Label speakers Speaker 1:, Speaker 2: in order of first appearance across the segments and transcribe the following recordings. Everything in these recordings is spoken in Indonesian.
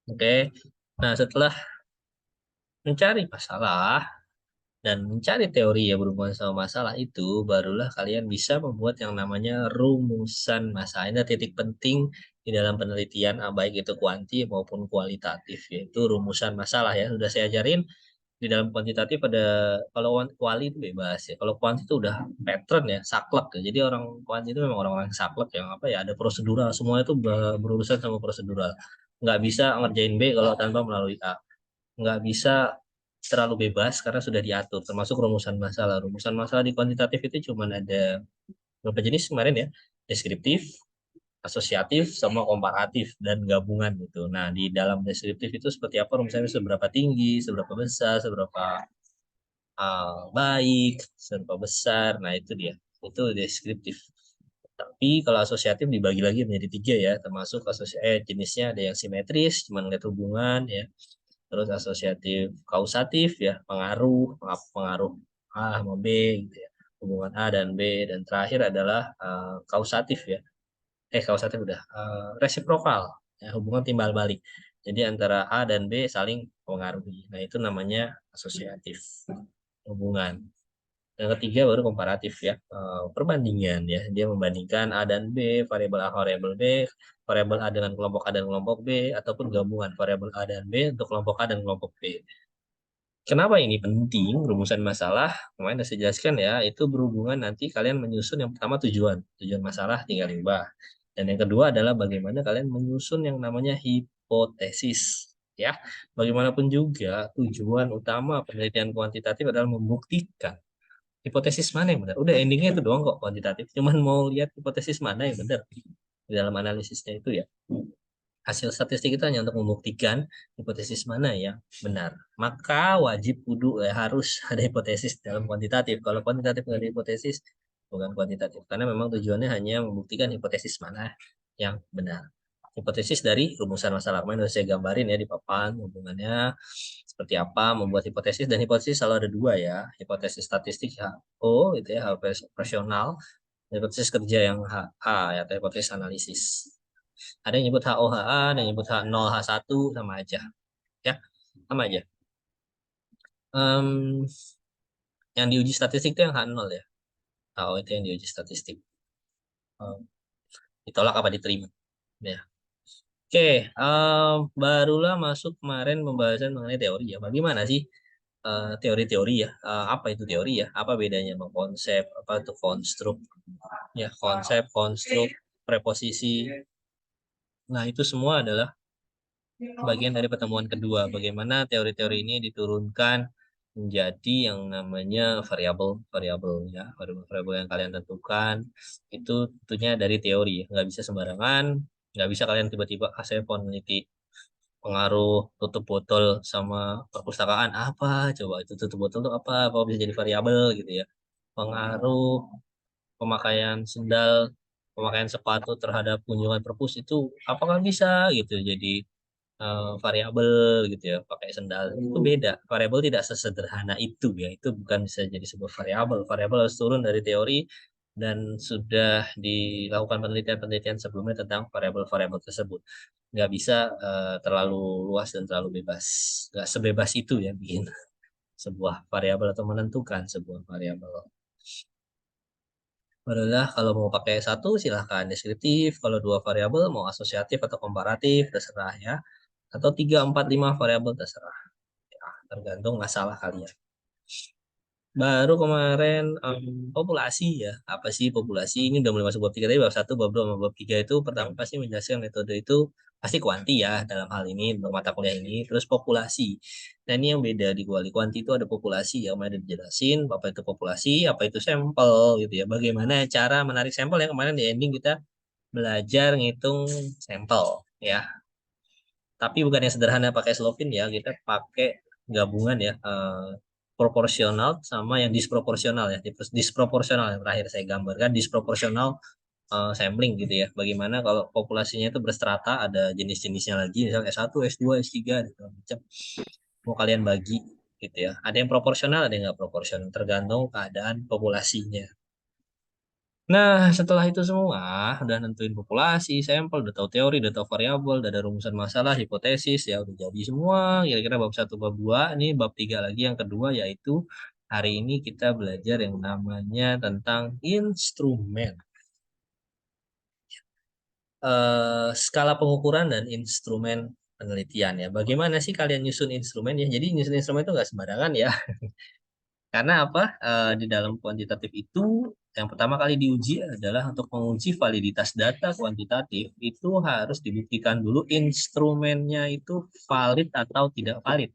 Speaker 1: Oke. Nah, setelah mencari masalah dan mencari teori ya berhubungan sama masalah itu, barulah kalian bisa membuat yang namanya rumusan masalah. Ini adalah titik penting di dalam penelitian, baik itu kuanti maupun kualitatif, yaitu rumusan masalah ya. Sudah saya ajarin di dalam kuantitatif ada, kalau kuali itu bebas ya. Kalau kuanti itu udah pattern ya, saklek ya. Jadi orang kuanti itu memang orang-orang saklek yang apa ya, ada prosedural. Semua itu berurusan sama prosedural. Nggak bisa ngerjain B kalau tanpa melalui A. Nggak bisa terlalu bebas karena sudah diatur, termasuk rumusan masalah. Rumusan masalah di kuantitatif itu cuma ada beberapa jenis kemarin ya, deskriptif, asosiatif, sama komparatif dan gabungan gitu. Nah, di dalam deskriptif itu seperti apa rumusnya, seberapa tinggi, seberapa besar, seberapa baik, seberapa besar. Nah, itu dia. Itu deskriptif. Tapi kalau asosiatif dibagi lagi menjadi tiga ya, termasuk jenisnya ada yang simetris, cuma ngeliat hubungan ya. Terus asosiatif kausatif ya, pengaruh, pengaruh A sama B gitu ya. Hubungan A dan B, dan terakhir adalah kausatif ya. Kausatif udah. Resiprokal ya, hubungan timbal balik. Jadi antara A dan B saling mengaruhi. Nah, itu namanya asosiatif hubungan. Yang ketiga baru komparatif ya, perbandingan ya. Dia membandingkan A dan B, variabel A, variabel B, variabel A dengan kelompok A dan kelompok B, ataupun gabungan variabel A dan B untuk kelompok A dan kelompok B. Kenapa ini penting? Rumusan masalah, kemarin sudah saya jelaskan ya, itu berhubungan nanti kalian menyusun yang pertama tujuan masalah tinggal diubah. Dan yang kedua adalah bagaimana kalian menyusun yang namanya hipotesis. Ya, bagaimanapun juga tujuan utama penelitian kuantitatif adalah membuktikan hipotesis mana yang benar. Udah endingnya itu doang kok kuantitatif. Cuman mau lihat hipotesis mana yang benar di dalam analisisnya itu ya. Hasil statistik itu hanya untuk membuktikan hipotesis mana yang benar. Maka wajib kudu harus ada hipotesis dalam kuantitatif. Kalau kuantitatif nggak ada hipotesis, bukan kuantitatif. Karena memang tujuannya hanya membuktikan hipotesis mana yang benar. Hipotesis dari rumusan masalah kemarin sudah saya gambarin ya di papan hubungannya seperti apa membuat hipotesis, dan hipotesis selalu ada dua ya, hipotesis statistik HO itu ya, operasional, hipotesis kerja yang H ya, atau hipotesis analisis. Ada yang nyebut HOHA, ada yang nyebut H0, H1, sama aja. Ya, sama aja. Em, yang diuji statistik itu yang H0 ya. HO itu yang diuji statistik. Ditolak apa diterima. Ya. Oke, barulah masuk kemarin pembahasan mengenai teori ya. Bagaimana sih teori-teori ya? Apa itu teori ya? Apa bedanya sama konsep? Apa itu konstruk? Ya, konsep, konstruk, preposisi. Nah, itu semua adalah bagian dari pertemuan kedua. Bagaimana teori-teori ini diturunkan menjadi yang namanya variabel ya, variabel yang kalian tentukan itu tentunya dari teori ya. Nggak bisa sembarangan, nggak bisa kalian tiba-tiba saya peneliti pengaruh tutup botol sama perpustakaan apa, coba itu tutup botol itu apa bisa jadi variabel gitu ya. Pengaruh pemakaian sendal, pemakaian sepatu terhadap kunjungan perpus itu apakah bisa gitu jadi variabel gitu ya, pakai sendal itu beda. Variabel tidak sesederhana itu ya, itu bukan bisa jadi sebuah variabel. Variabel harus turun dari teori, dan sudah dilakukan penelitian-penelitian sebelumnya tentang variabel-variabel tersebut. Nggak bisa terlalu luas dan terlalu bebas, nggak sebebas itu ya bikin sebuah variabel atau menentukan sebuah variabel. Adalah kalau mau pakai satu silahkan deskriptif, kalau dua variabel mau asosiatif atau komparatif terserah ya, atau tiga empat lima variabel terserah ya, tergantung masalah kalian. Baru kemarin populasi ya, apa sih populasi, ini udah mulai masuk bab 3, tadi bab 1, bab 2, sama bab 3 itu pertama pasti menjelaskan metode itu pasti kuanti ya dalam hal ini untuk mata kuliah ini, terus populasi. Nah, ini yang beda di kuanti itu ada populasi yang kemarin dijelasin apa itu populasi, apa itu sampel gitu ya, bagaimana cara menarik sampel yang kemarin di ending kita belajar ngitung sampel ya. Tapi bukan yang sederhana pakai Slovin ya, kita pakai gabungan ya, proporsional sama yang disproporsional ya. Disproporsional yang terakhir saya gambarkan, disproporsional sampling gitu ya. Bagaimana kalau populasinya itu berstrata, ada jenis-jenisnya lagi, misalnya S1, S2, S3 gitu macam. Mau kalian bagi gitu ya. Ada yang proporsional, ada yang nggak proporsional, tergantung keadaan populasinya. Nah, setelah itu semua, udah nentuin populasi, sampel, udah tahu teori, udah tahu variabel, udah ada rumusan masalah, hipotesis, ya udah jadi semua. Kira-kira bab satu, bab 2, ini bab 3 lagi yang kedua, yaitu hari ini kita belajar yang namanya tentang instrumen. Skala pengukuran dan instrumen penelitian ya. Bagaimana sih kalian nyusun instrumen ya? Jadi nyusun instrumen itu nggak sembarangan ya. Karena apa? Di dalam kuantitatif itu yang pertama kali diuji adalah untuk menguji validitas data kuantitatif itu harus dibuktikan dulu instrumennya itu valid atau tidak valid.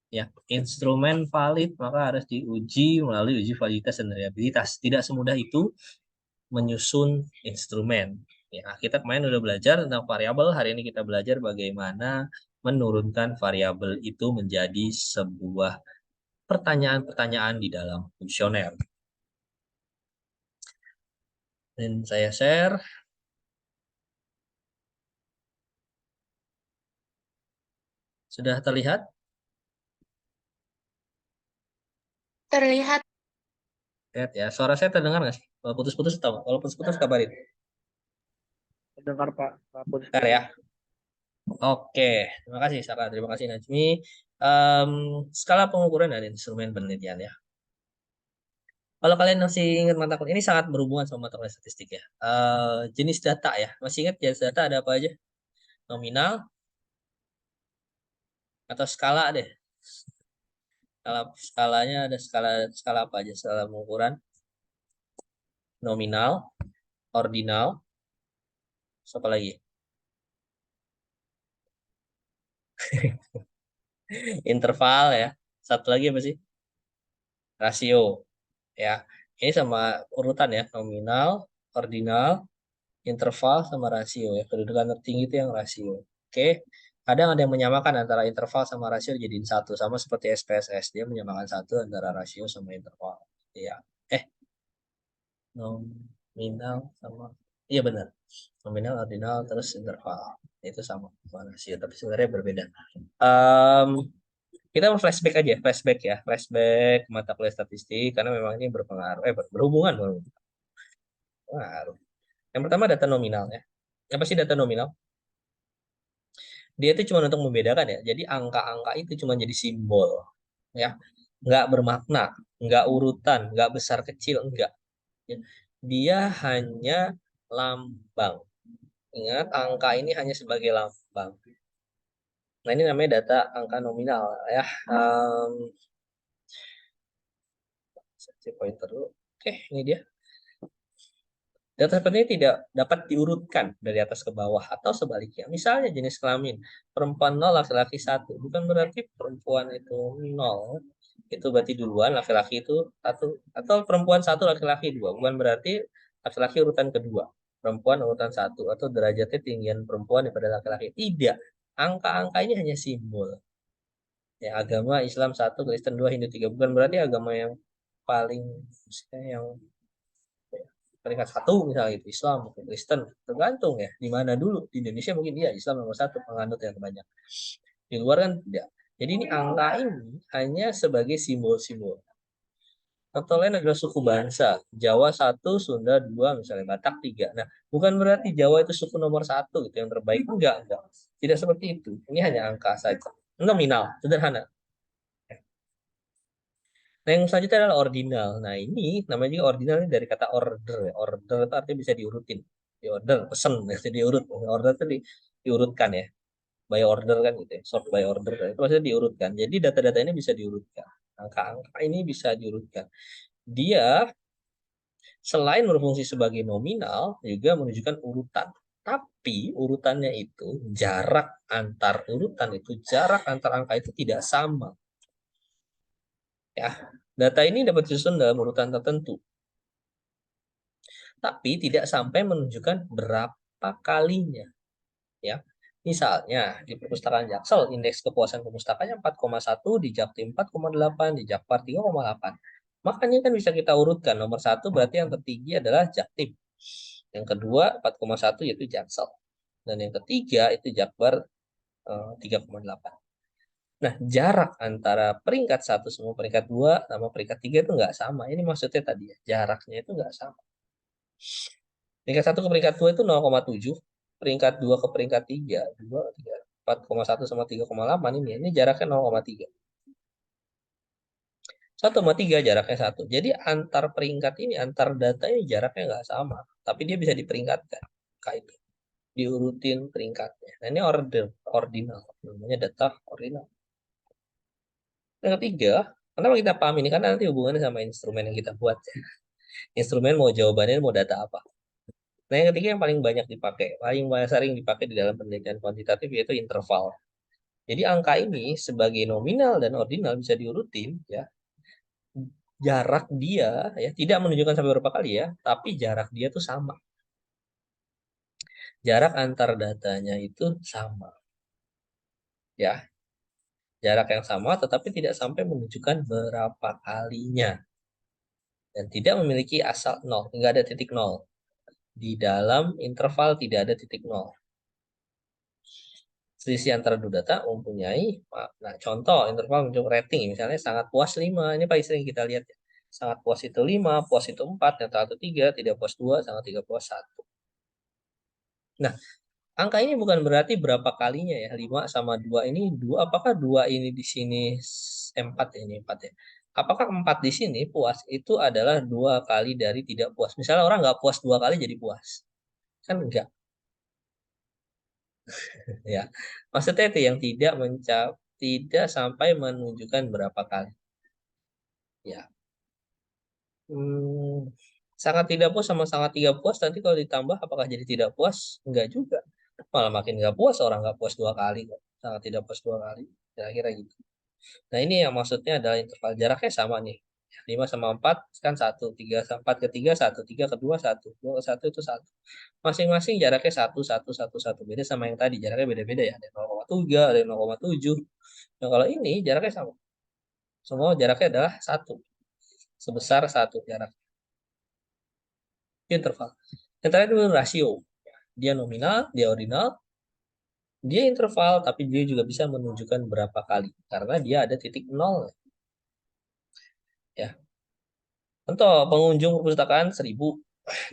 Speaker 1: Ya, instrumen valid maka harus diuji melalui uji validitas dan reliabilitas. Tidak semudah itu menyusun instrumen. Ya, kita kemarin udah belajar tentang variabel. Hari ini kita belajar bagaimana menurunkan variabel itu menjadi sebuah pertanyaan-pertanyaan di dalam kuesioner. Dan saya share. Sudah terlihat?
Speaker 2: Terlihat.
Speaker 1: Lihat ya. Suara saya terdengar nggak sih? Kalau putus-putus tahu. Kalau putus-putus kabarin.
Speaker 3: Dengar Pak,
Speaker 1: Bentar ya. Oke. Terima kasih Sarah. Terima kasih Najmi. Em, Skala pengukuran dan instrumen penelitian ya. Kalau kalian masih ingat mata kuliah ini sangat berhubungan sama mata kuliah statistik ya. Jenis data ya. Masih ingat jenis data ada apa aja? Nominal atau skala deh. Skalanya ada skala skala apa aja? Skala pengukuran nominal, ordinal, apa lagi? Interval ya. Satu lagi apa sih? Rasio ya. Ini sama urutan ya, nominal, ordinal, interval sama rasio ya. Kedudukan tertinggi itu yang rasio. Oke. Kadang ada yang menyamakan antara interval sama rasio jadiin satu, sama seperti SPSS dia menyamakan satu antara rasio sama interval. Ya. Nominal sama iya benar. Nominal, ordinal, terus interval. Itu sama rasio, tapi sebenarnya berbeda. Em, kita mau flashback aja, flashback ya, flashback mata kuliah statistik karena memang ini berpengaruh, berhubungan berpengaruh. Yang pertama data nominal ya. Apa sih data nominal? Dia itu cuma untuk membedakan ya. Jadi angka-angka itu cuma jadi simbol ya, nggak bermakna, nggak urutan, nggak besar kecil, enggak. Ya. Dia hanya lambang. Ingat, angka ini hanya sebagai lambang. Nah, ini namanya data angka nominal ya. Pointer dulu. Oke, ini dia. Data seperti ini tidak dapat diurutkan dari atas ke bawah atau sebaliknya. Misalnya jenis kelamin, perempuan 0, laki-laki 1. Bukan berarti perempuan itu 0. Itu berarti duluan, laki-laki itu 1. Atau perempuan 1, laki-laki 2. Bukan berarti laki-laki urutan kedua. Perempuan urutan 1. Atau derajatnya tinggian perempuan daripada laki-laki. Tidak. Angka-angka ini hanya simbol. Ya, agama Islam 1, Kristen 2, Hindu 3. Bukan berarti agama yang paling, yang peringkat 1 misalnya itu Islam mungkin Kristen tergantung ya di mana dulu di Indonesia mungkin dia Islam nomor 1 penganut yang banyak di luar kan tidak. Jadi ini angka ini hanya sebagai simbol-simbol. Contoh lain adalah suku bangsa Jawa 1, Sunda 2, misalnya Batak 3. Nah bukan berarti Jawa itu suku nomor 1 gitu yang terbaik, enggak tidak seperti itu. Ini hanya angka saja, nominal sederhana. Nah, yang selanjutnya adalah ordinal. Nah, ini namanya juga ordinal ini dari kata order. Order itu artinya bisa diurutin. Di order, pesen, bisa diurut. Order itu diurutkan ya. By order kan gitu ya. Sort by order. Itu maksudnya diurutkan. Jadi data-data ini bisa diurutkan. Angka-angka ini bisa diurutkan. Dia selain berfungsi sebagai nominal, juga menunjukkan urutan. Tapi urutannya itu, jarak antar angka itu tidak sama. Ya, data ini dapat disusun dalam urutan tertentu, tapi tidak sampai menunjukkan berapa kalinya. Ya, misalnya di perpustakaan Jaksel indeks kepuasan pemustakanya 4,1, di Jaktim 4,8, di Jakpar 3,8. Makanya kan bisa kita urutkan. Nomor 1 berarti yang tertinggi adalah Jaktim. Yang kedua 4,1 yaitu Jaksel. Dan yang ketiga itu Jakbar 3,8. Nah, jarak antara peringkat 1 sama peringkat 2 sama peringkat 3 itu nggak sama. Ini maksudnya tadi ya, jaraknya itu nggak sama. Peringkat 1 ke peringkat 2 itu 0,7. Peringkat 2 ke peringkat 3. 2, 3, 4,1 sama 3,8 ini. Ini jaraknya 0,3. 1,3 jaraknya 1. Jadi antar peringkat ini, antar data ini jaraknya nggak sama. Tapi dia bisa diperingkatkan. Kayak itu. Diurutin peringkatnya. Nah, ini ordinal. Namanya data ordinal. Yang ketiga, kenapa kita paham ini? Karena nanti hubungannya sama instrumen yang kita buat. Instrumen mau jawabannya, mau data apa. Nah, yang ketiga yang paling banyak dipakai, paling sering dipakai di dalam penelitian kuantitatif yaitu interval. Jadi angka ini sebagai nominal dan ordinal bisa diurutin ya. Jarak dia ya tidak menunjukkan sampai berapa kali ya, tapi jarak dia tuh sama. Jarak antar datanya itu sama. Ya, jarak yang sama tetapi tidak sampai menunjukkan berapa kalinya. Dan tidak memiliki asal nol, nggak ada titik nol. Di dalam interval tidak ada titik nol. Selisih antara dua data mempunyai, nah contoh interval menunjuk rating, misalnya sangat puas 5, ini paling sering kita lihat ya. Sangat puas itu 5, puas itu 4, netral itu 3, tidak puas 2, sangat tidak puas 1. Nah, angka ini bukan berarti berapa kalinya ya, 5 sama 2 ini 2, apakah 2 ini di sini 4 ya, ini 4 ya. Apakah 4 di sini puas itu adalah 2 kali dari tidak puas. Misalnya orang nggak puas 2 kali jadi puas. Kan enggak. Ya, maksudnya itu yang tidak sampai menunjukkan berapa kali. Ya, sangat tidak puas sama sangat tidak puas nanti kalau ditambah apakah jadi tidak puas? Enggak juga, malah makin nggak puas, orang nggak puas 2 kali kok, sangat tidak puas 2 kali, kira-kira gitu. Nah ini yang maksudnya adalah interval jaraknya sama nih. 5 sama 4 kan 1, 3, 4 ke 3, 1, 3 ke 2, 1, 2 ke 1 itu 1. Masing-masing jaraknya 1, 1, 1, 1. Beda sama yang tadi, jaraknya beda-beda ya. Ada 0,3, ada 0,7. Nah kalau ini jaraknya sama. Semua jaraknya adalah 1. Sebesar 1 jarak. Itu interval. Yang terakhir itu rasio. Dia nominal, dia ordinal, dia interval, tapi dia juga bisa menunjukkan berapa kali. Karena dia ada titik nol. Ya. Contoh, pengunjung perpustakaan 1000,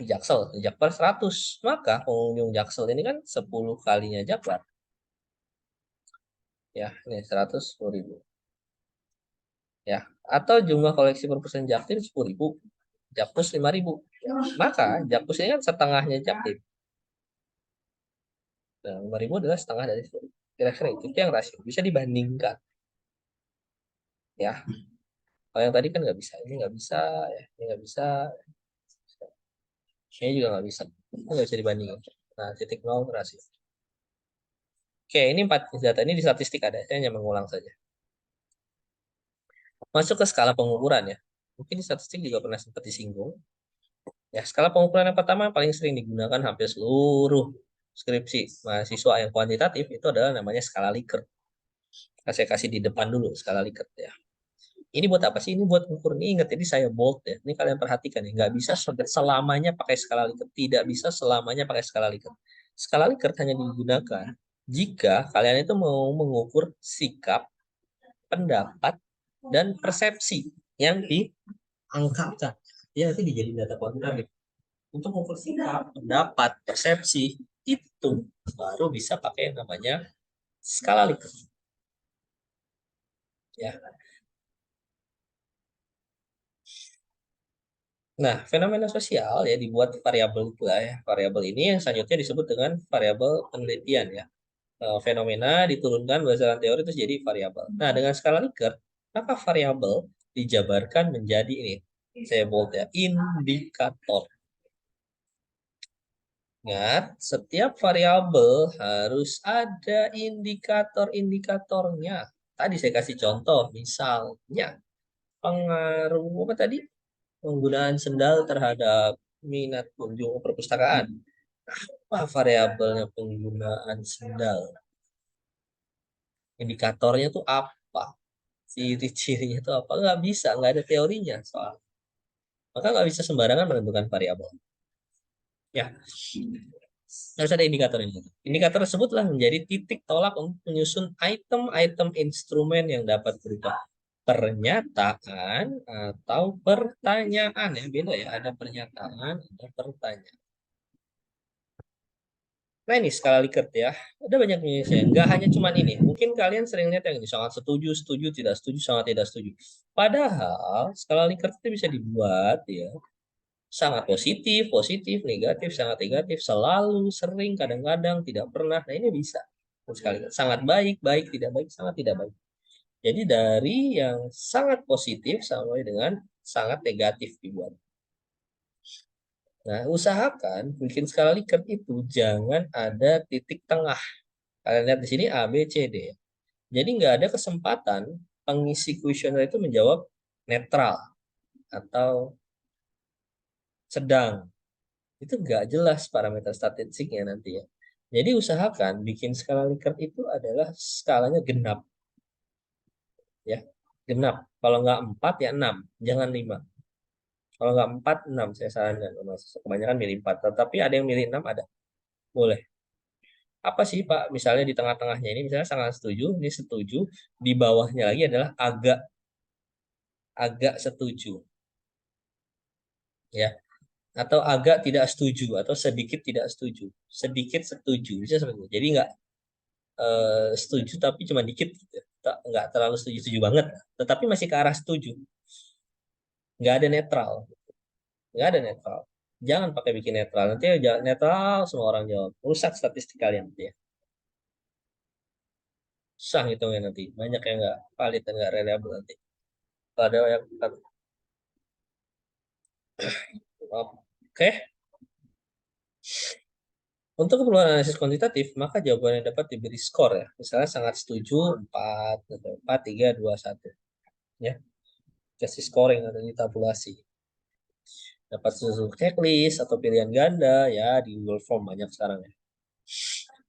Speaker 1: Jaksel, Jakbar 100. Maka pengunjung Jaksel ini kan 10 kalinya Jakbar. Ya, ini 110.000. Ya, atau jumlah koleksi perpustakaan Jaktim 10.000, Jakpus 5.000. Maka Jakpus ini kan setengahnya Jaktim. Nah, 5.000 adalah setengah dari 10.000. Kira-kira itu yang rasio. Bisa dibandingkan. Ya, kalau yang tadi kan nggak bisa. Ini nggak bisa. Ya. Ini nggak bisa. Ini juga nggak bisa. Ini nggak bisa dibandingkan. Nah, titik nol rasio. Oke, ini 4 data ini di statistik ada. Saya hanya mengulang saja. Masuk ke skala pengukuran ya. Mungkin di statistik juga pernah sempat disinggung. Ya, skala pengukuran yang pertama yang paling sering digunakan hampir seluruh skripsi mahasiswa yang kuantitatif itu adalah namanya skala Likert. Saya kasih di depan dulu skala Likert ya. Ini buat apa sih? Ini buat ukur. Ini ingat, ini saya bold ya. Ini kalian perhatikan ya. Nggak bisa selamanya pakai skala Likert. Tidak bisa selamanya pakai skala Likert. Skala Likert hanya digunakan jika kalian itu mau mengukur sikap, pendapat, dan persepsi yang diangkatkan. Ya, itu dijadiin data kuantitatif. Untuk mengukur sikap, pendapat, persepsi, itu baru bisa pakai yang namanya skala Likert. Ya. Nah, fenomena sosial ya dibuat variabel pula ya. Variabel ini yang selanjutnya disebut dengan variabel penelitian ya. Fenomena diturunkan berdasarkan teori itu jadi variabel. Nah, dengan skala Likert, maka variabel dijabarkan menjadi ini. Saya bold ya, indikator. Ingat, setiap variabel harus ada indikator-indikatornya. Tadi saya kasih contoh, misalnya pengaruh apa tadi? Penggunaan sendal terhadap minat kunjung perpustakaan. Apa variabelnya penggunaan sendal? Indikatornya tuh apa? Ciri-cirinya tuh apa? Nggak bisa, nggak ada teorinya soal. Maka nggak bisa sembarangan menentukan variabel. Ya, harus ada indikator ini. Indikator tersebutlah menjadi titik tolak untuk menyusun item-item instrumen yang dapat berubah. pernyataan atau pertanyaan ya, beda ya, ada pernyataan, ada pertanyaan. Nah ini skala Likert ya, ada banyak jenisnya, nggak hanya cuma ini. Mungkin kalian sering lihat yang ini, sangat setuju, setuju, tidak setuju, sangat tidak setuju. Padahal skala Likert itu bisa dibuat ya, sangat positif, positif, negatif, sangat negatif, selalu, sering, kadang-kadang, tidak pernah. Nah ini bisa sekali, sangat baik, baik, tidak baik, sangat tidak baik. Jadi dari yang sangat positif sampai dengan sangat negatif dibuat. Nah, usahakan bikin skala Likert itu jangan ada titik tengah. Kalian lihat di sini A, B, C, D. Jadi nggak ada kesempatan pengisi kuesioner itu menjawab netral atau sedang. Itu nggak jelas parameter statistiknya nanti ya. Jadi usahakan bikin skala Likert itu adalah skalanya genap. Ya, genap. Kalau nggak 4 ya 6, jangan 5. Kalau nggak 4, 6 saya sarankan. Kebanyakan milih 4. Tetapi ada yang milih 6, ada. Boleh. Apa sih Pak? Misalnya di tengah-tengahnya ini, misalnya sangat setuju, ini setuju. Di bawahnya lagi adalah agak setuju. Ya. Atau agak tidak setuju. Atau sedikit tidak setuju. Sedikit setuju. Bisa seperti itu. Jadi nggak setuju tapi cuma dikit. Gitu. Nggak terlalu setuju-setuju banget. Tetapi masih ke arah setuju. Nggak ada netral. Nggak ada netral. Jangan pakai bikin netral. Nanti netral semua orang jawab. Rusak statistik kalian nanti ya. Susah hitungnya nanti. Banyak yang nggak valid dan nggak reliable nanti. Ada yang oke. Untuk keperluan analisis kuantitatif, maka jawaban yang dapat diberi skor ya. Misalnya sangat setuju 4, 4, 3, 2, 1. Ya. Kasih scoring atau di tabulasi. Dapat susun checklist atau pilihan ganda ya di Google Form banyak sekarang ya.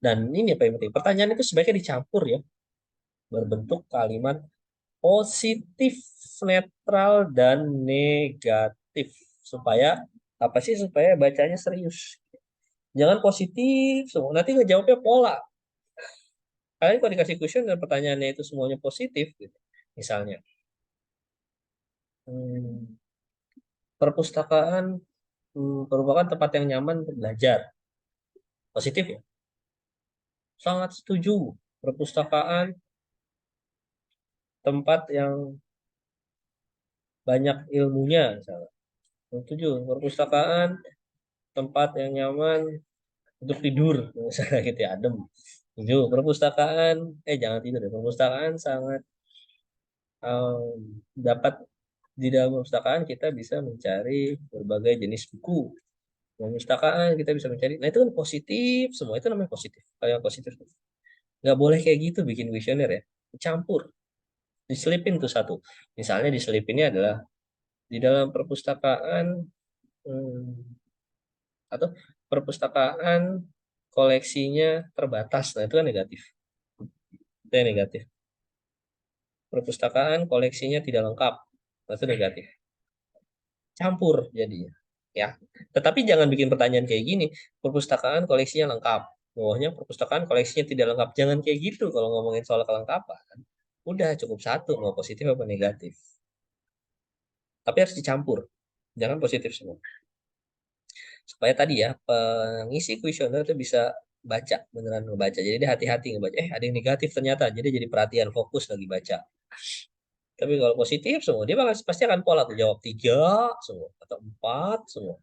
Speaker 1: Dan ini apa yang penting, pertanyaan itu sebaiknya dicampur ya, berbentuk kalimat positif, netral, dan negatif. Supaya apa sih? Supaya bacanya serius. Jangan positif semua. Nanti ngejawabnya pola. Kalian kalau dikasih question dan pertanyaannya itu semuanya positif, gitu. Misalnya, perpustakaan merupakan tempat yang nyaman untuk belajar. Positif ya. Sangat setuju. Perpustakaan tempat yang banyak ilmunya, misalnya. Setuju. Perpustakaan tempat yang nyaman untuk tidur, misalnya gitu ya, adem. Setuju. Perpustakaan, jangan tidur ya. Perpustakaan sangat dapat di dalam perpustakaan kita bisa mencari berbagai jenis buku. Perpustakaan kita bisa mencari. Nah itu kan positif, semua itu namanya positif. Kayak positif. Nggak boleh kayak gitu bikin kuesioner ya. Campur. Diselipin tuh satu. Misalnya diselipinnya adalah di dalam perpustakaan atau perpustakaan koleksinya terbatas. Nah itu kan negatif. Itu yang negatif. Perpustakaan koleksinya tidak lengkap. Nah, itu negatif. Campur jadinya. Ya. Tetapi jangan bikin pertanyaan kayak gini. Perpustakaan koleksinya lengkap. Bawahnya perpustakaan koleksinya tidak lengkap. Jangan kayak gitu kalau ngomongin soal kelengkapan. Udah cukup satu, mau positif apa negatif. Tapi harus dicampur. Jangan positif semua. Supaya tadi ya, pengisi kuesioner itu bisa baca, beneran ngebaca. Jadi dia hati-hati ngebaca. Ada yang negatif ternyata. Jadi perhatian, fokus lagi baca. Tapi kalau positif semua, dia pasti akan pola tuh. Jawab 3 semua. Atau 4 semua.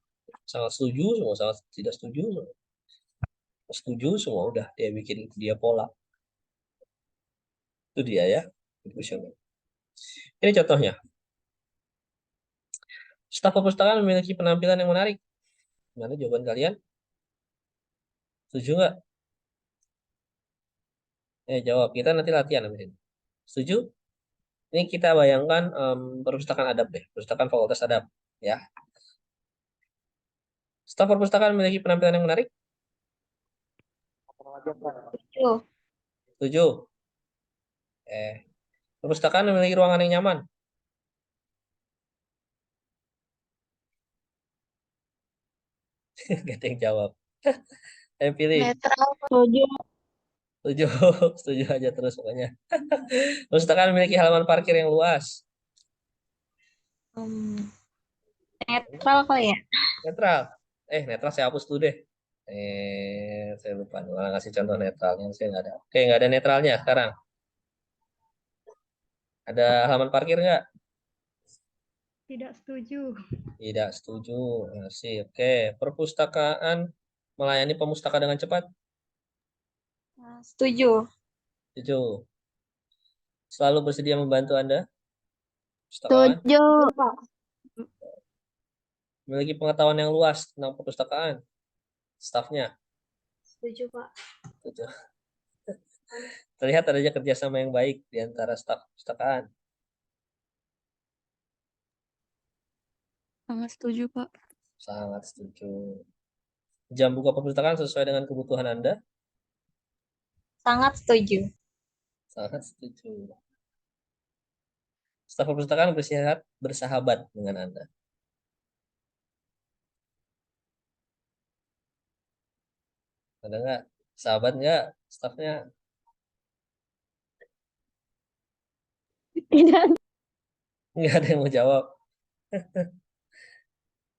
Speaker 1: Sangat setuju semua, sangat tidak setuju semua. Setuju semua, udah. Dia bikin dia pola. Itu dia ya. Kuesioner. Ini contohnya. Staf perpustakaan memiliki penampilan yang menarik. Mana jawaban kalian? Setuju nggak? Jawab. Kita nanti latihan habis ini. Setuju? Ini kita bayangkan perpustakaan adab deh. Perpustakaan fakultas adab. Ya. Staf perpustakaan memiliki penampilan yang menarik?
Speaker 2: Tuh.
Speaker 1: Setuju? Perpustakaan memiliki ruangan yang nyaman? Gak ada yang jawab. Ayo pilih.
Speaker 2: Netral. Setuju.
Speaker 1: Setuju. Setuju aja terus pokoknya. Perpustakaan memiliki halaman parkir yang luas?
Speaker 2: Netral kali ya?
Speaker 1: Netral. Netral saya hapus dulu deh. Saya lupa malah ngasih contoh netralnya. Saya nggak ada. Oke, nggak ada netralnya sekarang. Ada halaman parkir nggak?
Speaker 4: Tidak setuju.
Speaker 1: Tidak setuju. Masih. Oke. Perpustakaan melayani pemustaka dengan cepat.
Speaker 2: Setuju.
Speaker 1: Setuju. Selalu bersedia membantu Anda. Pustakawan.
Speaker 2: Setuju.
Speaker 1: Memiliki pengetahuan yang luas tentang perpustakaan. Stafnya.
Speaker 2: Setuju, Pak.
Speaker 1: Setuju. Terlihat adanya kerjasama yang baik di antara staf perpustakaan.
Speaker 4: Sangat setuju, Pak.
Speaker 1: Sangat setuju. Jam buka perpustakaan sesuai dengan kebutuhan Anda.
Speaker 2: Sangat setuju.
Speaker 1: Sangat setuju. Staf perpustakaan bersahabat dengan Anda. Ada nggak? Sahabat nggak stafnya?
Speaker 2: Tidak.
Speaker 1: Nggak ada yang mau jawab.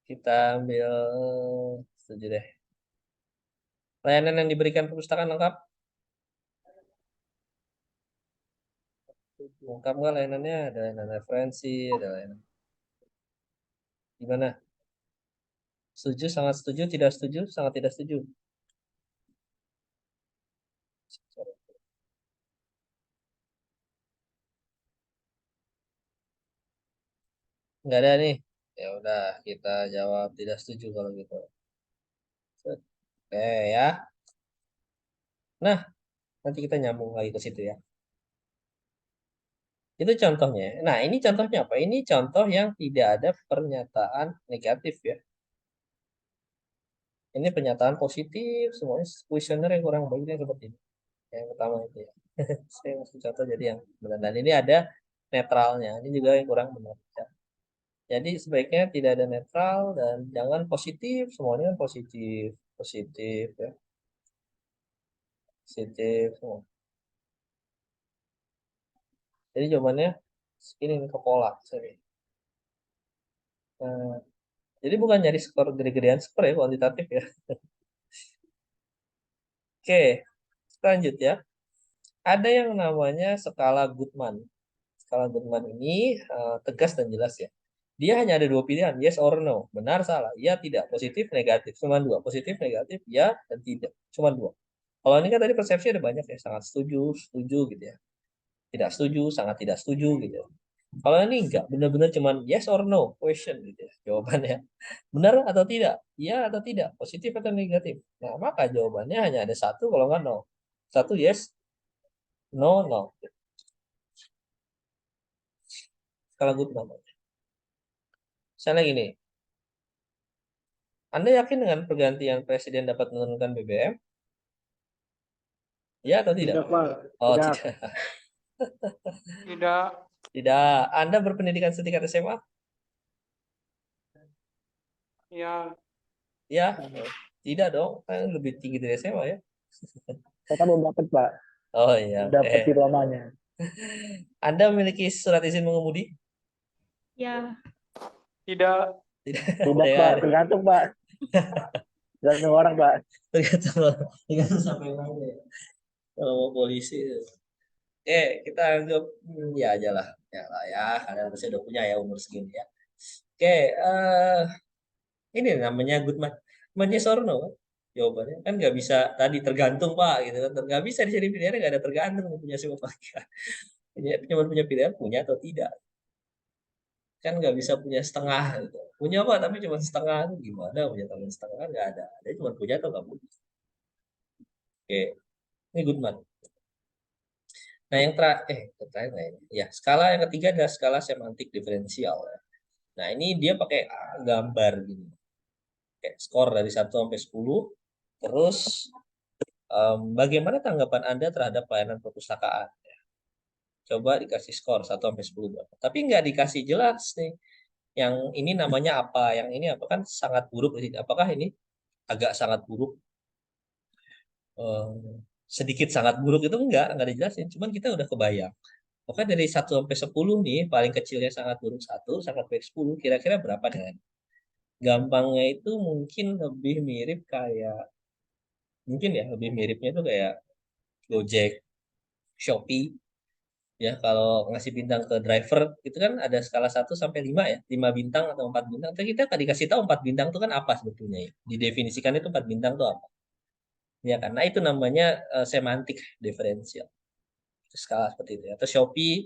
Speaker 1: Kita ambil setuju deh. Layanan yang diberikan perpustakaan lengkap? Lengkap nggak layanannya? Ada layanan referensi, ada layanan. Gimana? Setuju, sangat setuju, tidak setuju, sangat tidak setuju. Nggak ada nih. Ya udah, kita jawab tidak setuju kalau gitu. Oke ya. Nah, nanti kita nyambung lagi ke situ ya. Itu contohnya. Nah, ini contohnya apa? Ini contoh yang tidak ada pernyataan negatif ya. Ini pernyataan positif, semuanya kuesioner yang kurang baik yang seperti ini. Yang pertama itu ya. Saya masih contoh jadi yang benar. Dan ini ada netralnya. Ini juga yang kurang benar. Ya. Jadi sebaiknya tidak ada netral dan jangan positif. Semuanya positif. Positif ya. Positif semua. Jadi jawabannya ini ke pola. Sorry. Nah, jadi bukan nyari skor gede-gedean skor ya, kuantitatif ya. Oke, lanjut ya. Ada yang namanya skala Goodman. Skala Goodman ini tegas dan jelas ya. Dia hanya ada dua pilihan, yes or no. Benar, salah. Ya, tidak. Positif, negatif. Cuma dua. Positif, negatif, ya, dan tidak. Cuma dua. Kalau ini kan tadi persepsi ada banyak ya. Sangat setuju, setuju gitu ya. Tidak setuju, sangat tidak setuju gitu ya. Kalau ini enggak, benar-benar cuman yes or no question gitu ya. Jawabannya. Benar atau tidak? Ya atau tidak? Positif atau negatif? Nah, maka jawabannya hanya ada satu kalau nggak no. Satu yes, no, no. Skala Goodman. Misalnya gini, Anda yakin dengan pergantian presiden dapat menurunkan BBM? Ya atau tidak?
Speaker 3: Tidak, Pak.
Speaker 1: Oh,
Speaker 3: Tidak.
Speaker 1: tidak.
Speaker 4: Tidak.
Speaker 1: Tidak. Anda berpendidikan setingkat SMA?
Speaker 4: Ya.
Speaker 1: Ya. Tidak dong. Kan lebih tinggi dari SMA ya.
Speaker 3: Saya kan belum dapat, Pak.
Speaker 1: Oh iya.
Speaker 3: Belum dapat diplomanya.
Speaker 1: Anda memiliki surat izin mengemudi?
Speaker 4: Ya. Tidak.
Speaker 1: Tidak.
Speaker 3: Tidak,
Speaker 1: Ya,
Speaker 3: Pak.
Speaker 1: ada.
Speaker 3: Tergantung, Pak. Tergantung orang, Pak.
Speaker 1: Tergantung sampai mana ya. Kalau mau polisi. Oke, kita anggap ya aja lah. Ya lah ya. Karena saya udah punya ya umur segini ya. Oke, ini namanya Goodman. Goodman yes or no, kan? Jawabannya kan nggak bisa tadi tergantung Pak gitu kan. Nggak bisa di sini pilihannya nggak ada tergantung punya siapa Pak. Cuma punya pilihan punya atau tidak. Kan nggak bisa punya setengah gitu. Punya Pak tapi cuma setengah itu gimana punya teman setengah kan nggak ada. Dia cuma punya atau nggak punya. Oke, ini Goodman. Nah yang terakhir nah ini. Ya, skala yang ketiga adalah skala semantik diferensial. Ya. Nah ini dia pakai gambar gini. Kayak skor dari 1 sampai 10. Terus bagaimana tanggapan Anda terhadap pelayanan perpustakaan? Coba dikasih skor 1 sampai 10 berapa. Tapi nggak dikasih jelas nih. Yang ini namanya apa, yang ini apa kan sangat buruk. Apakah ini agak sangat buruk? Sedikit sangat buruk itu enggak dijelasin. Cuman kita udah kebayang. Pokoknya dari 1 sampai 10 nih, paling kecilnya sangat buruk 1, sangat baik 10, kira-kira berapa dengan? Gampangnya itu mungkin lebih mirip kayak, mungkin ya, lebih miripnya itu kayak Gojek, Shopee, ya kalau ngasih bintang ke driver itu kan ada skala 1 sampai 5 ya, 5 bintang atau 4 bintang. Tapi kita tadi kasih tahu 4 bintang itu kan apa sebetulnya ya? Didefinisikan itu 4 bintang itu apa? Ya karena itu namanya semantik diferensial. Skala seperti itu ya. Atau Shopee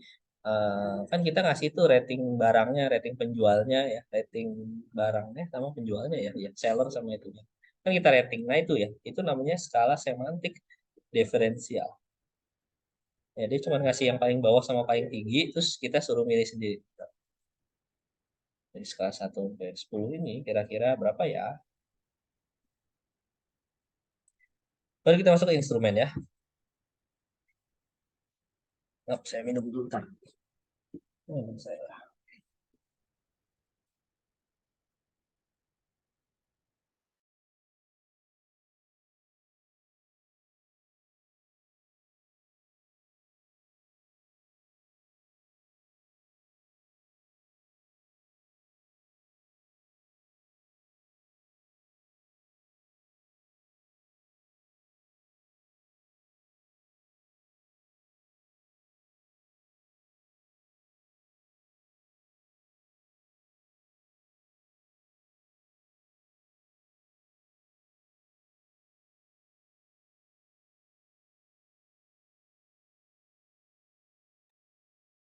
Speaker 1: kan kita ngasih itu rating barangnya, rating penjualnya ya, rating barangnya sama penjualnya ya, ya seller sama itu ya. Kan kita rating. Nah itu ya, itu namanya skala semantik diferensial. Ya, dia cuma ngasih yang paling bawah sama paling tinggi, terus kita suruh milih sendiri. Dari skala 1 sampai 10 ini kira-kira berapa ya? Baru kita masuk ke instrumen ya. Nah, saya minum dulu. Saya.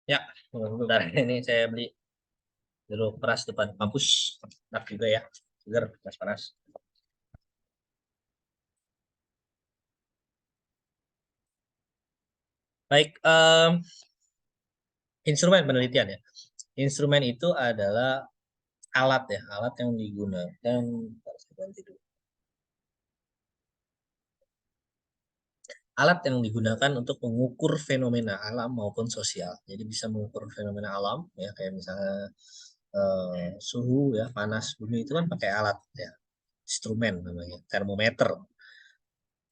Speaker 1: Ya, bentar ini saya beli jeruk peras depan kampus. Enak juga ya, segar, panas-panas. Baik, instrumen penelitian ya. Instrumen itu adalah alat ya, alat yang digunakan. Alat yang digunakan untuk mengukur fenomena alam maupun sosial. Jadi bisa mengukur fenomena alam ya, kayak misalnya suhu ya, panas bumi itu kan pakai alat ya, instrumen namanya, termometer,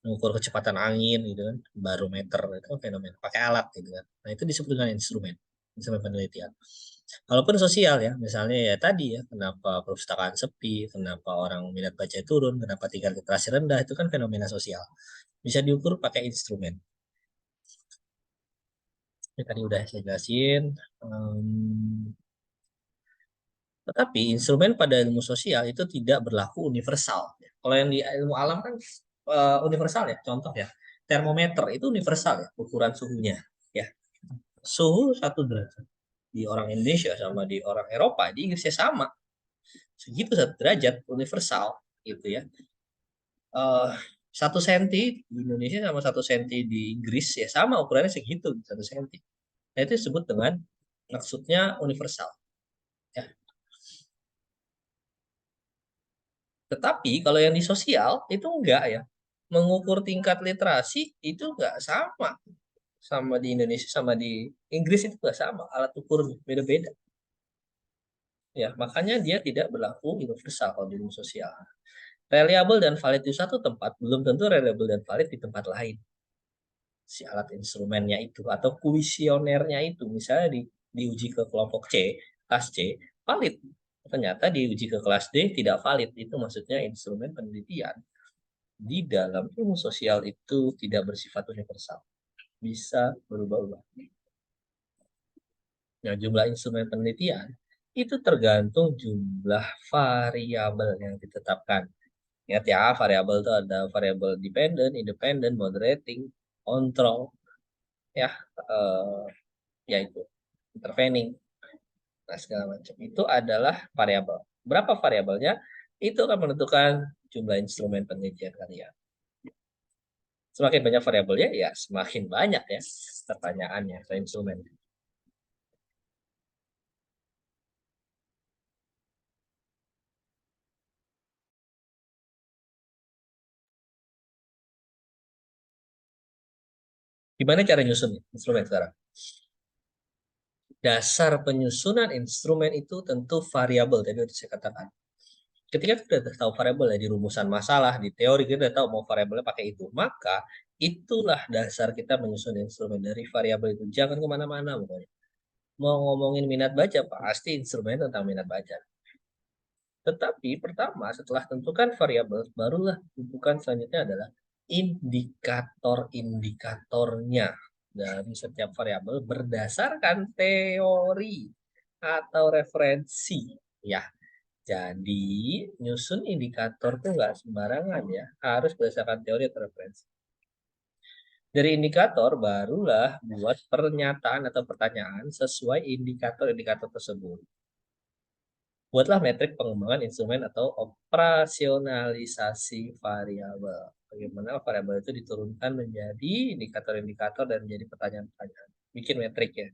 Speaker 1: mengukur kecepatan angin gitu kan, barometer itu kan fenomena pakai alat gitu kan. Nah itu disebut dengan instrumen, instrumen penelitian. Kalaupun sosial ya, misalnya ya tadi ya, kenapa perpustakaan sepi, kenapa orang minat baca turun, kenapa tingkat literasi rendah, itu kan fenomena sosial. Bisa diukur pakai instrumen. Ini tadi udah saya jelasin. Tetapi instrumen pada ilmu sosial itu tidak berlaku universal. Kalau yang di ilmu alam kan universal ya, contoh ya, termometer itu universal ya, ukuran suhunya. Ya, suhu 1 derajat di orang Indonesia sama di orang Eropa, di Inggrisnya sama, segitu 1 derajat, universal gitu ya. 1 senti di Indonesia sama 1 senti di Inggris ya sama, ukurannya segitu 1 senti. Nah itu disebut dengan maksudnya universal. Ya. Tetapi kalau yang di sosial itu enggak ya. Mengukur tingkat literasi itu enggak sama. Sama di Indonesia sama di Inggris itu enggak sama. Alat ukurnya beda-beda. Ya, makanya dia tidak berlaku universal kalau di ilmu sosial. Reliable dan valid di satu tempat belum tentu reliable dan valid di tempat lain. Si alat instrumennya itu atau kuisionernya itu misalnya diuji ke kelompok C, kelas C, valid. Ternyata diuji ke kelas D tidak valid. Itu maksudnya instrumen penelitian di dalam ilmu sosial itu tidak bersifat universal, bisa berubah-ubah. Nah, jumlah instrumen penelitian itu tergantung jumlah variabel yang ditetapkan. Ingat ya, variabel itu ada variabel dependent, independent, moderating, control, ya, yaitu intervening, nah segala macam itu adalah variabel. Berapa variabelnya? Itu akan menentukan jumlah instrumen penelitian kalian. Semakin banyak variabelnya, ya semakin banyak ya pertanyaannya ke instrumen. Gimana cara nyusun instrumen sekarang? Dasar penyusunan instrumen itu tentu variabel, tadi sudah saya katakan. Ketika kita sudah tahu variabel ya, di rumusan masalah, di teori kita sudah tahu mau variabelnya pakai itu, maka Itulah dasar kita menyusun instrumen dari variabel itu. Jangan kemana-mana pokoknya. Mau ngomongin minat baca, pasti instrumen tentang minat baca. Tetapi pertama, setelah tentukan variabel, barulah tentukan selanjutnya adalah indikator-indikatornya dari setiap variabel berdasarkan teori atau referensi. Ya, jadi nyusun indikator tuh nggak sembarangan ya, harus berdasarkan teori atau referensi. Dari indikator barulah buat pernyataan atau pertanyaan sesuai indikator-indikator tersebut. Buatlah metrik pengembangan instrumen atau operasionalisasi variabel. Bagaimana variabel itu diturunkan menjadi indikator-indikator dan menjadi pertanyaan-pertanyaan. Bikin metrik ya.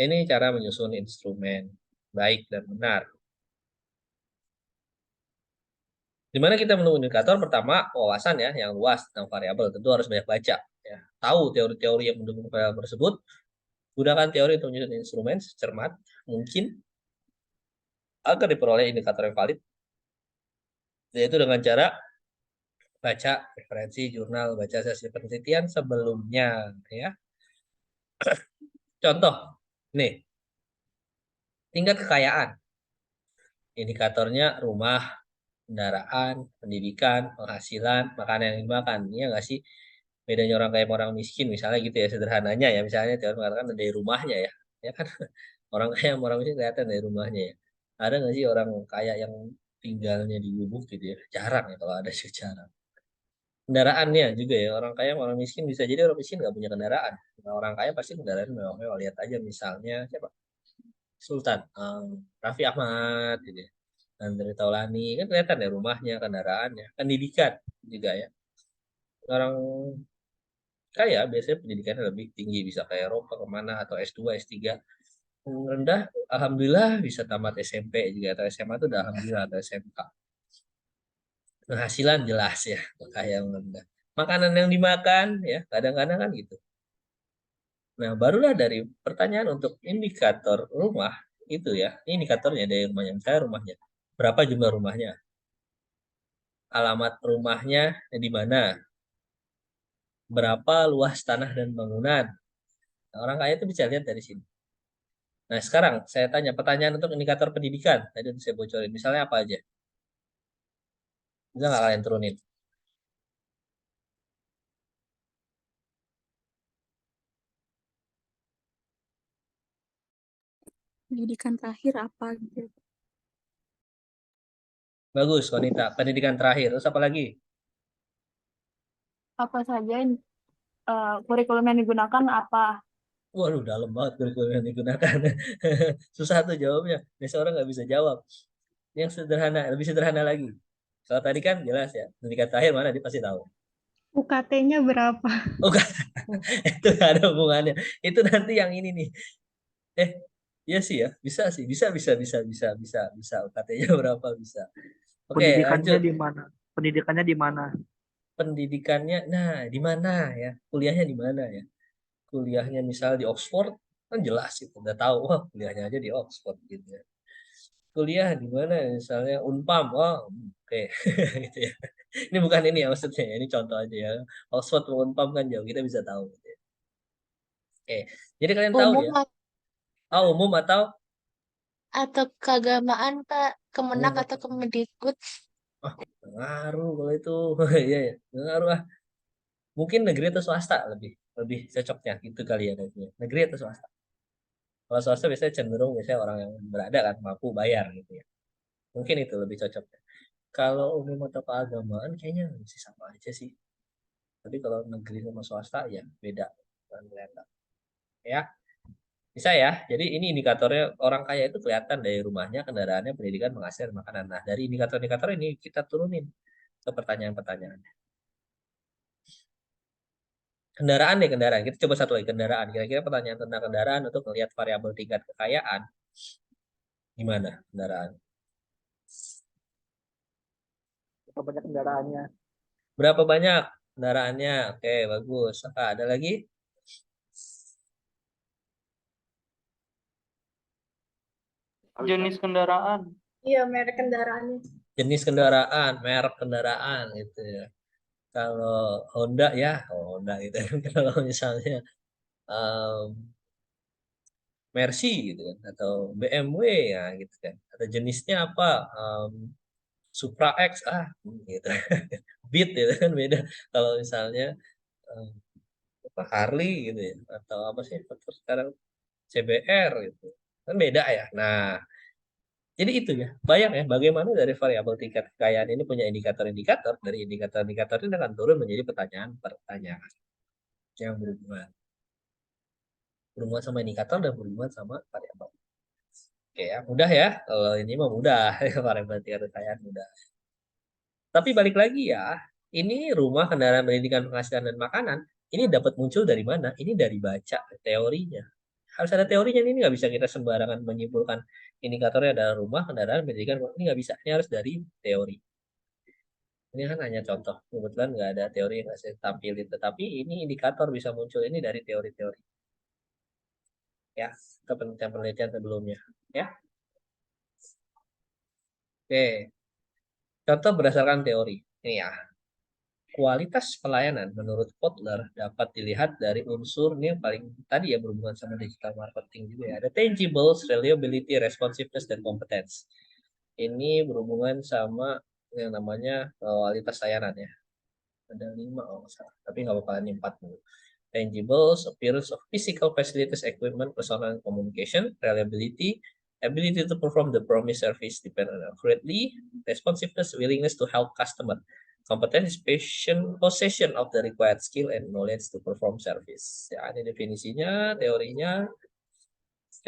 Speaker 1: Ini cara menyusun instrumen. Baik dan benar. Di mana kita menemukan indikator? Pertama, wawasan ya yang luas tentang variabel. Tentu harus banyak baca. Ya. Tahu teori-teori yang mendukung variabel tersebut. Gunakan teori untuk menyusun instrumen secermat mungkin agar diperoleh indikator yang valid. Yaitu dengan cara baca referensi jurnal, baca sesi penelitian sebelumnya. Ya. Contoh, nih, tingkat kekayaan. Indikatornya rumah, kendaraan, pendidikan, penghasilan, makanan yang dimakan. Iya nggak sih? Bedanya orang kaya sama orang miskin misalnya gitu ya, sederhananya ya. Misalnya teori mengatakan dari rumahnya ya. Ya kan? Orang kaya sama orang miskin kelihatan dari rumahnya ya. Ada nggak sih orang kaya yang tinggalnya di gubuk gitu ya? Jarang ya kalau ada sih jarang. Kendaraannya juga ya, orang kaya sama orang miskin bisa jadi orang miskin nggak punya kendaraan. Nah, orang kaya pasti kendaraan mewah-mewah. Lihat aja misalnya siapa? Sultan, Raffi Ahmad gitu ya. Andre Taulani kan kelihatan ya rumahnya, kendaraannya, pendidikan juga ya. Orang kaya biasanya pendidikannya lebih tinggi, bisa ke Eropa kemana atau S2, S3. Rendah, alhamdulillah bisa tamat SMP juga atau SMA itu udah alhamdulillah atau SMK. Penghasilan jelas ya, kaya yang rendah. Makanan yang dimakan ya kadang-kadang kan gitu. Nah, barulah dari pertanyaan untuk indikator rumah itu ya, ini indikatornya dari rumahnya, misalnya rumahnya. Berapa jumlah rumahnya? Alamat rumahnya di mana? Berapa luas tanah dan bangunan? Nah, orang kaya itu bisa lihat dari sini. Nah, sekarang saya tanya pertanyaan untuk indikator pendidikan. Tadi udah saya bocorin. Misalnya apa aja? Bisa nggak kalian turunin?
Speaker 4: pendidikan terakhir apa gitu.
Speaker 1: Bagus, wanita. Pendidikan terakhir. Terus apa lagi?
Speaker 4: Apa saja kurikulum yang digunakan apa?
Speaker 1: Waduh, dalam banget kurikulum yang digunakan. Susah tuh jawabnya. Biasa orang nggak bisa jawab. Yang sederhana, lebih sederhana lagi. Kalau tadi kan jelas ya. Pendidikan terakhir mana dia pasti tahu.
Speaker 4: UKT-nya berapa?
Speaker 1: Oh, itu nggak ada hubungannya. Itu nanti yang ini nih. Eh, iya sih ya. Bisa sih. Bisa. UKT-nya berapa bisa. Oke,
Speaker 3: Pendidikannya
Speaker 1: lanjut.
Speaker 3: di mana? Pendidikannya di mana?
Speaker 1: Pendidikannya, nah di mana ya? Kuliahnya di mana ya? Kuliahnya misal di Oxford, kan jelas itu. Udah tahu, wah kuliahnya aja di Oxford gitu ya. Kuliah di mana ya? Misalnya Unpam, oh oke. Gitu ya. Ini bukan ini ya maksudnya, ya. Ini contoh aja ya. Oxford sama Unpam kan jauh, kita bisa tahu. Gitu ya. Oke, jadi kalian tahu
Speaker 2: Umum
Speaker 1: ya, oh, umum atau
Speaker 2: atau keagamaan, Pak?
Speaker 1: umum
Speaker 2: Kemenak atau
Speaker 1: atau
Speaker 2: Kemendikbud?
Speaker 1: ah, ngaruh kalau itu. Iya ya, ngaruh ah. Mungkin negeri atau swasta lebih lebih cocoknya gitu kali ya nantinya. Negeri atau swasta. Kalau swasta biasanya cenderung biasanya orang yang berada kan mampu bayar gitu ya. Mungkin itu lebih cocok. Kalau umum atau keagamaan kayaknya masih sama aja sih. Tapi kalau negeri sama swasta ya beda kan kelihatan. Ya, bisa ya. Jadi ini indikatornya orang kaya itu kelihatan dari rumahnya, kendaraannya, pendidikan, penghasilan, makanan. Nah, dari indikator-indikator ini kita turunin ke pertanyaan-pertanyaan. Kendaraan deh kendaraan. Kita coba satu lagi kendaraan. Kira-kira pertanyaan tentang kendaraan untuk melihat variabel tingkat kekayaan gimana kendaraan?
Speaker 3: Berapa banyak kendaraannya?
Speaker 1: Berapa banyak kendaraannya? Oke, bagus. Apa ada lagi?
Speaker 4: Jenis kendaraan.
Speaker 2: Iya, merek kendaraannya.
Speaker 1: Jenis kendaraan, merek kendaraan gitu ya. Kalau Honda ya, Honda gitu. Kalau misalnya Mercy gitu kan, atau BMW ya gitu kan. Atau jenisnya apa? Supra X gitu. Beat gitu kan beda. Kalau misalnya em, apa, Harley gitu ya, atau apa sih motor sekarang CBR gitu. Kan beda ya. Nah, jadi itu ya, bayang ya bagaimana dari variabel tingkat kekayaan ini punya indikator-indikator, dari indikator-indikator ini akan turun menjadi pertanyaan-pertanyaan yang berhubungan sama indikator dan berhubungan sama variabel. Oke ya, mudah ya. Kalau ini mah mudah, variabel tingkat kekayaan mudah. Tapi balik lagi ya, ini rumah, kendaraan, pendidikan, penghasilan, dan makanan, ini dapat muncul dari mana? Ini dari baca teorinya. Harus ada teorinya, ini nggak bisa kita sembarangan menyimpulkan indikatornya adalah rumah, kendaraan, pendidikan, ini nggak bisa. Ini harus dari teori. Ini kan hanya contoh, kebetulan nggak ada teori yang saya tampilin, tetapi ini indikator bisa muncul ini dari teori-teori. Ya, ke penelitian-penelitian sebelumnya. Ya, oke. Contoh berdasarkan teori. Ini ya, kualitas pelayanan menurut Kotler dapat dilihat dari unsur ini yang paling tadi ya berhubungan sama digital marketing juga ya. Ada tangibles, reliability, responsiveness, dan competence. Ini berhubungan sama yang namanya kualitas layanan ya. Ada 5 kalau nggak salah, tapi nggak apa-apa ini 4 dulu. Tangibles, appearance of physical facilities, equipment, personal communication, reliability, ability to perform the promised service depend on accurately, responsiveness, willingness to help customer, competence, patient, possession of the required skill and knowledge to perform service. Ya, ini definisinya, teorinya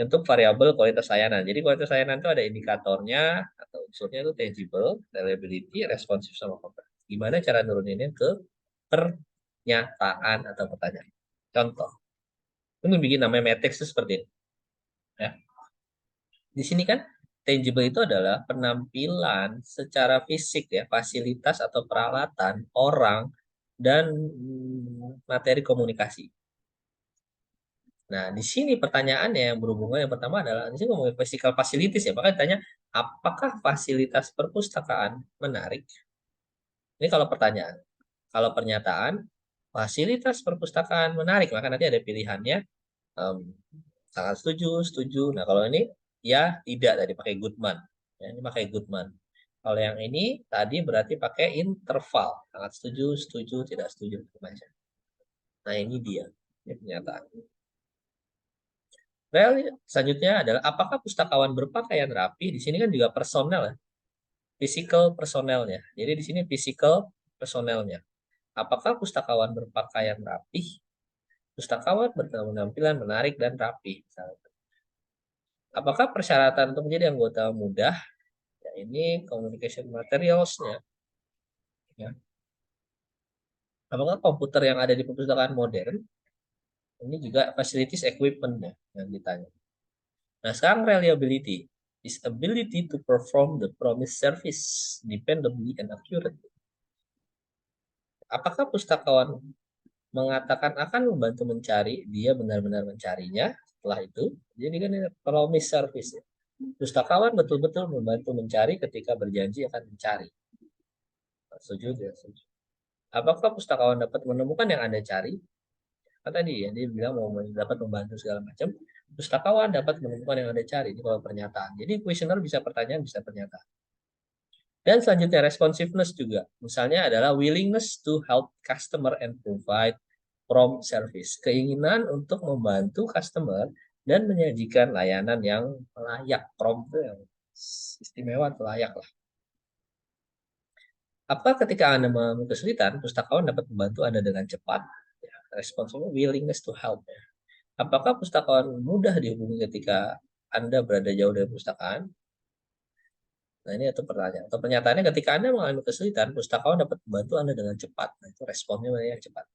Speaker 1: untuk variabel kualitas layanan. Jadi kualitas layanan itu ada indikatornya atau unsurnya itu tangible, reliability, responsive, sama competence. Gimana cara nuruninnya ke pernyataan atau pertanyaan? Contoh, ini bikin namanya matrix itu seperti ini. Ya. Di sini kan tangible itu adalah penampilan secara fisik ya, fasilitas atau peralatan, orang, dan materi komunikasi. Nah, di sini pertanyaannya yang berhubungan yang pertama adalah di sini ngomongin physical facilities ya, makanya ditanya apakah fasilitas perpustakaan menarik? Ini kalau pertanyaan. Kalau pernyataan, fasilitas perpustakaan menarik, maka nanti ada pilihannya em, sangat setuju, setuju. Nah, kalau ini ya tidak tadi pakai Goodman. Ya, ini pakai Goodman. Kalau yang ini tadi berarti pakai interval. Sangat setuju, setuju, tidak setuju. Macam. Nah, ini dia. Ini pernyataan. Selanjutnya adalah apakah pustakawan berpakaian rapi? Di sini kan juga personel ya. Physical personelnya. Jadi di sini physical personelnya. Apakah pustakawan berpakaian rapi? Pustakawan berpenampilan menarik dan rapi. Apakah persyaratan untuk menjadi anggota mudah? Ya, ini communication materials-nya. Ya. Apakah komputer yang ada di perpustakaan modern? Ini juga facilities equipment-nya yang ditanya. Nah, sekarang reliability is ability to perform the promised service dependably and accurately. Apakah pustakawan mengatakan akan membantu mencari, dia benar-benar mencarinya setelah itu? Jadi kan ini promise service. Ya. Pustakawan betul-betul membantu mencari ketika berjanji akan mencari. Setuju ya, setuju. Apakah pustakawan dapat menemukan yang Anda cari? Kan tadi ya, dia bilang mau dapat membantu segala macam. Pustakawan dapat menemukan yang Anda cari. Ini kalau pernyataan. Jadi kuesioner bisa pertanyaan, bisa pernyataan. Dan selanjutnya responsiveness juga. Misalnya adalah willingness to help customer and provide prompt service. Keinginan untuk membantu customer dan menyajikan layanan yang layak. Prompt itu yang istimewa atau layak lah. Apa ketika Anda mengalami kesulitan, pustakawan dapat membantu Anda dengan cepat? Ya, responsible willingness to help. Ya. Apakah pustakawan mudah dihubungi ketika Anda berada jauh dari perpustakaan? Nah, ini itu pertanyaan. Atau pernyataannya ketika Anda mengalami kesulitan, pustakawan dapat membantu Anda dengan cepat. Nah, itu responnya yang cepat.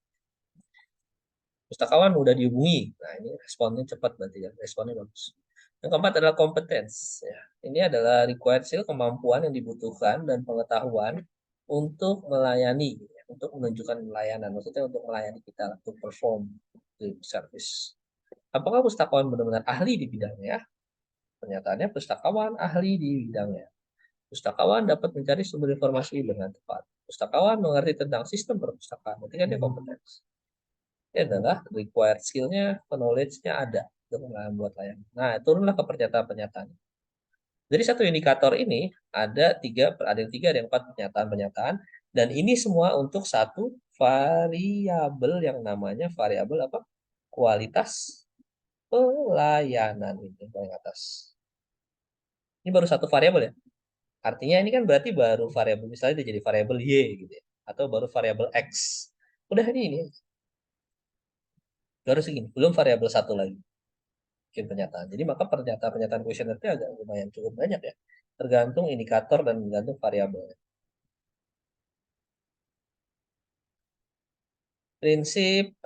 Speaker 1: Pustakawan mudah dihubungi. Nah, ini responnya cepat berarti ya. Responnya bagus. Yang keempat adalah competence. Ya. Ini adalah required skill, kemampuan yang dibutuhkan dan pengetahuan untuk melayani, ya, untuk menunjukkan pelayanan. Maksudnya untuk melayani kita, untuk perform the service. Apakah pustakawan benar-benar ahli di bidangnya? Pernyataannya pustakawan ahli di bidangnya. Pustakawan dapat mencari sumber informasi dengan tepat. Pustakawan mengerti tentang sistem perpustakaan. Berarti kan dia kompetensi. Ini adalah required skill-nya, knowledge-nya ada untuk membuat layanan. Nah, turunlah ke pernyataan-pernyataan. Dari satu indikator ini ada yang tiga, ada yang empat pernyataan-pernyataan, dan ini semua untuk satu variabel yang namanya variabel apa? Kualitas pelayanan itu paling atas. Ini baru satu variabel ya. Artinya ini kan berarti baru variabel misalnya dia jadi variabel y gitu ya, atau baru variabel x. Udah ini baru segini, belum variabel satu lagi. Bikin pernyataan. Jadi maka pernyataan-pernyataan kuesioner itu agak lumayan cukup banyak ya. Tergantung indikator dan tergantung variabel. Prinsip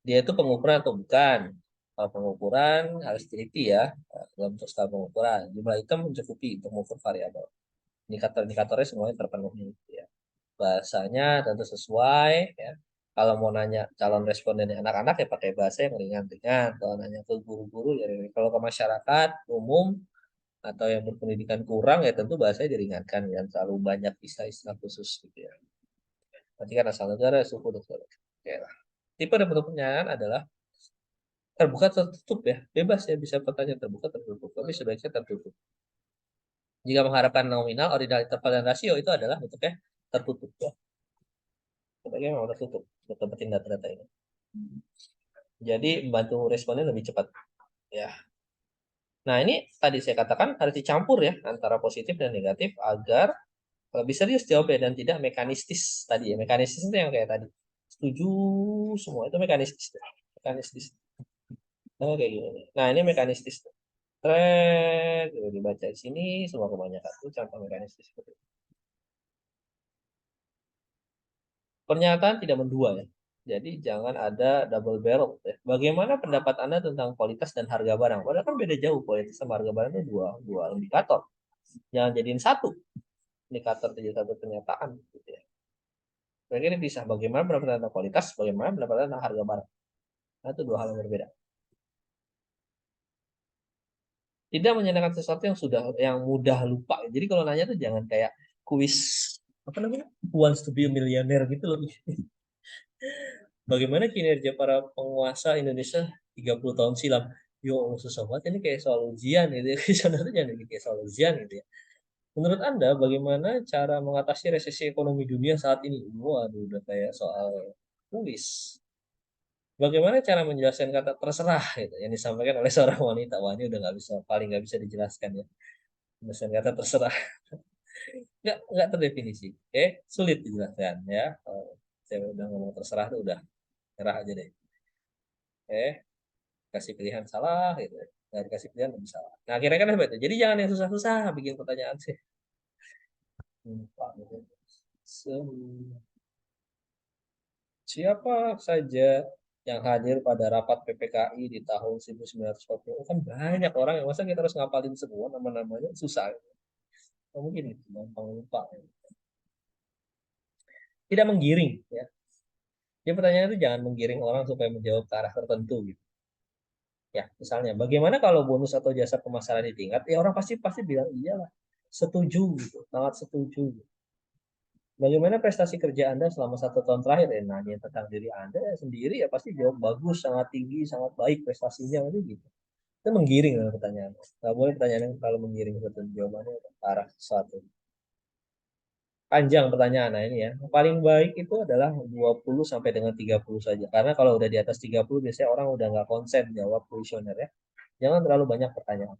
Speaker 1: dia itu pengukuran atau bukan. Kalau pengukuran harus teliti ya dalam skala pengukuran. Jumlah item mencukupi untuk mengukur variabel. Indikator-indikatornya semuanya terpenuhi gitu ya. Bahasanya tentu sesuai ya. Kalau mau nanya calon respondennya anak-anak ya pakai bahasa yang ringan-ringan. Kalau nanya ke guru-guru ya kalau ke masyarakat umum atau yang berpendidikan kurang ya tentu bahasanya diringankan ya terlalu banyak istilah-istilah khusus gitu ya. Nanti kan asal negara, suku dan sebagainya. Oke lah. Tipe dan bentuk pertanyaan adalah terbuka tertutup ya, bebas ya bisa pertanyaan terbuka tertutup, tapi sebaiknya tertutup. Jika mengharapkan nominal, ordinal, interval, dan rasio itu adalah bentuknya tertutup ya. Sebaiknya memang tertutup untuk dapetin data-data ini. Jadi membantu responnya lebih cepat ya. Nah ini tadi saya katakan harus dicampur ya antara positif dan negatif agar lebih serius jawabnya dan tidak mekanistis tadi ya. Mekanistis itu yang kayak tadi. Setuju semua itu mekanistis. Mekanistis. Nah, kayak gini. Nah, ini mekanistis. Thread, dibaca di sini, semua kebanyakan. Itu contoh mekanistis. Pernyataan tidak mendua ya. Jadi jangan ada double barrel. Ya. Bagaimana pendapat Anda tentang kualitas dan harga barang? Padahal kan beda jauh kualitas sama harga barang itu dua indikator. Jangan jadiin satu indikator jadi satu pernyataan. Gitu ya. Berarti ini bisa bagaimana pendapat tentang kualitas, bagaimana pendapat tentang harga barang. Nah, itu dua hal yang berbeda. Tidak menyenangkan sesuatu yang mudah lupa. Jadi kalau nanya tuh jangan kayak kuis apa namanya? Who wants to be a millionaire gitu loh. Bagaimana kinerja para penguasa Indonesia 30 tahun silam? Yo, susah banget ini kayak soal ujian gitu ya. Sebenarnya jangan ini kayak soal ujian gitu ya. Menurut Anda bagaimana cara mengatasi resesi ekonomi dunia saat ini? Waduh, udah kayak soal kuis. Bagaimana cara menjelaskan kata terserah gitu, yang disampaikan oleh seorang wanita? Wah, ini udah paling nggak bisa dijelaskan ya. Menjelaskan kata terserah. Nggak terdefinisi. Oke, sulit dijelaskan ya. Kalau saya udah ngomong terserah tuh udah nyerah aja deh. Oke, kasih pilihan salah gitu. Nggak dikasih pilihan lebih salah. Nah, kira-kira seperti itu. Jadi jangan yang susah-susah bikin pertanyaan sih. Pak, gitu. Siapa saja yang hadir pada rapat PPKI di tahun 1940? Kan banyak orang yang masa kita harus ngapalin semua nama-namanya susah. Nggak mungkin itu, gampang lupa. Tidak menggiring ya. Jadi pertanyaan itu jangan menggiring orang supaya menjawab ke arah tertentu gitu. Ya, misalnya bagaimana kalau bonus atau jasa pemasaran ditingkat? Ya orang pasti pasti bilang iyalah, setuju gitu, sangat setuju. Gitu. Bagaimana prestasi kerja Anda selama 1 tahun terakhir? Nanya tentang diri Anda ya sendiri ya pasti jawab bagus, sangat tinggi, sangat baik prestasinya gitu. Itu menggiring dalam pertanyaan. Nggak boleh pertanyaan yang terlalu menggiring seperti jawabannya ke arah sesuatu. Panjang pertanyaan nah ini ya. Yang paling baik itu adalah 20 sampai dengan 30 saja. Karena kalau udah di atas 30 biasanya orang udah nggak konsen jawab kuesioner ya. Jangan terlalu banyak pertanyaan.